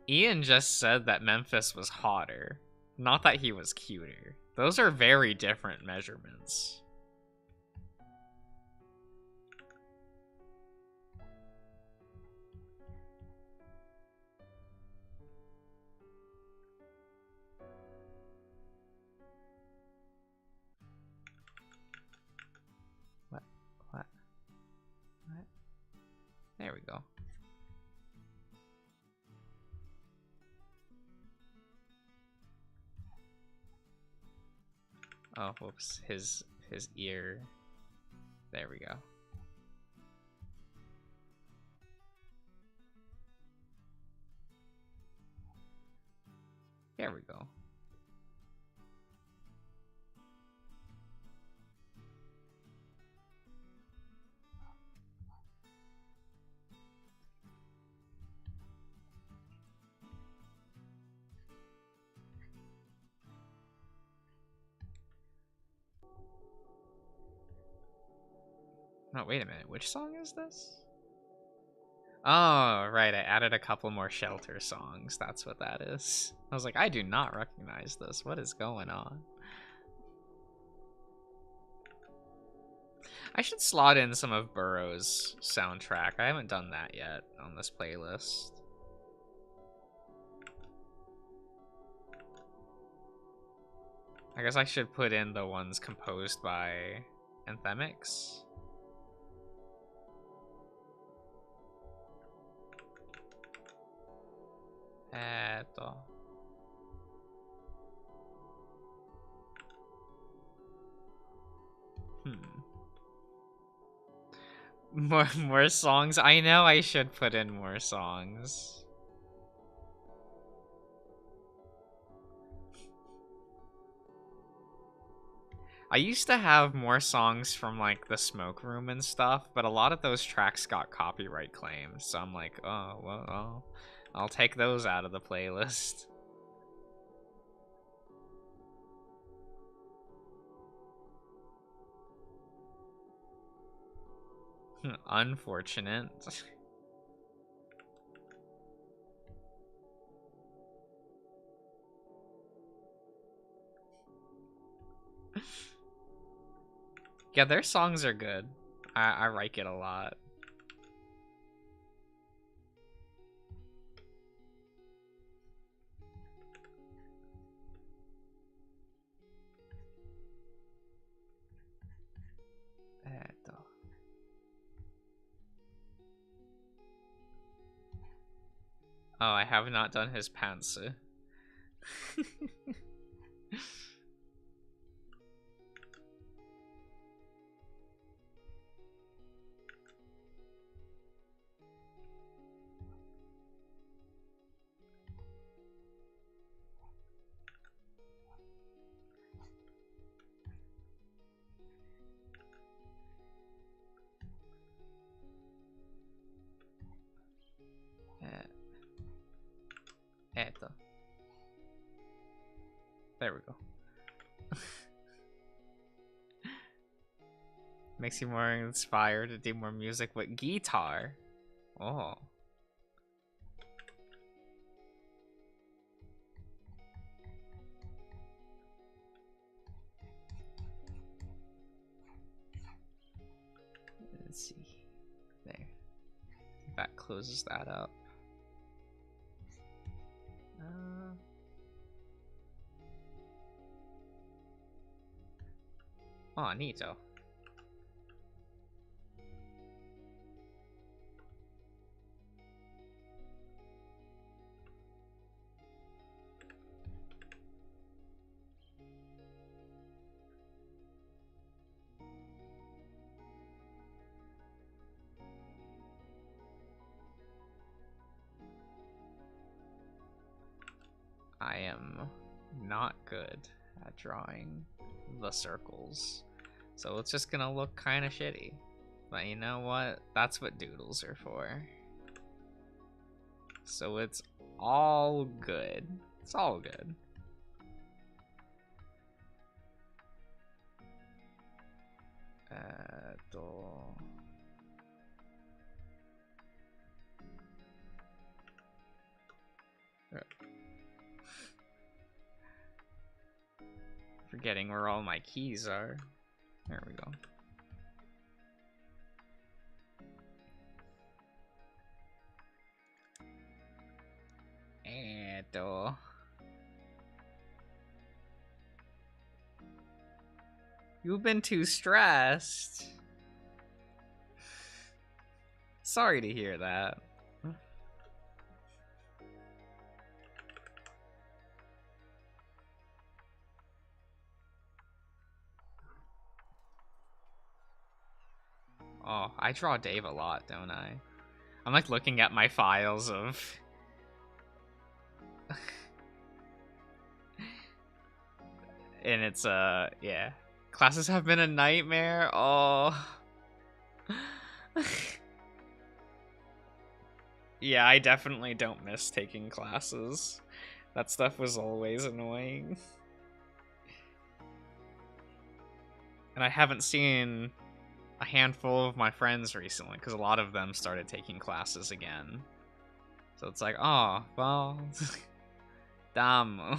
Ian just said that Memphis was hotter, not that he was cuter. Those are very different measurements. What? There we go. Oh, whoops. His ear. There we go. There we go. Oh, wait a minute. Which song is this? Oh, right. I added a couple more Shelter songs. That's what that is. I was like, I do not recognize this. What is going on? I should slot in some of Burrow's soundtrack. I haven't done that yet on this playlist. I guess I should put in the ones composed by Anthemics. More songs? I know I should put in more songs. I used to have more songs from like the Smoke Room and stuff, but a lot of those tracks got copyright claims, so I'm like, oh, well, I'll take those out of the playlist. Unfortunate. Yeah, their songs are good. I like it a lot. Oh, I have not done his pantsu. There we go. Makes you more inspired to do more music with guitar. Oh. Let's see. There. That closes that up. Oh, neato. I am not good at drawing the circles, so it's just gonna look kind of shitty. But you know what? That's what doodles are for. So it's all good. It's all good. forgetting where all my keys are. There we go. Eto. You've been too stressed. Sorry to hear that. Oh, I draw Dave a lot, don't I? I'm like looking at my files of... and it's, yeah. Classes have been a nightmare. Oh. Yeah, I definitely don't miss taking classes. That stuff was always annoying. And I haven't seen a handful of my friends recently, because a lot of them started taking classes again. So it's like, oh, well... Damo.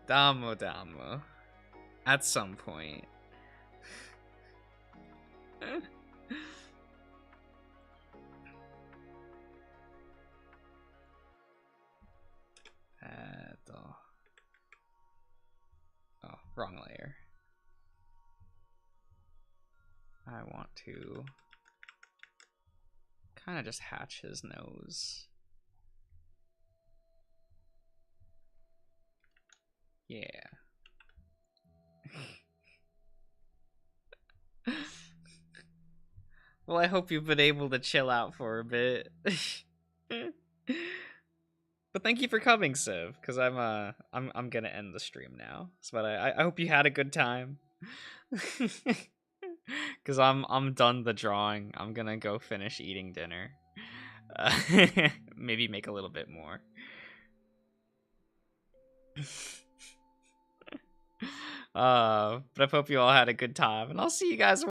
Damo. At some point. Oh, wrong layer. I want to kind of just hatch his nose. Yeah. Well, I hope you've been able to chill out for a bit. But thank you for coming, Civ, because I'm gonna end the stream now. But I hope you had a good time. Cause I'm done the drawing. I'm gonna go finish eating dinner. Maybe make a little bit more. But I hope you all had a good time, and I'll see you guys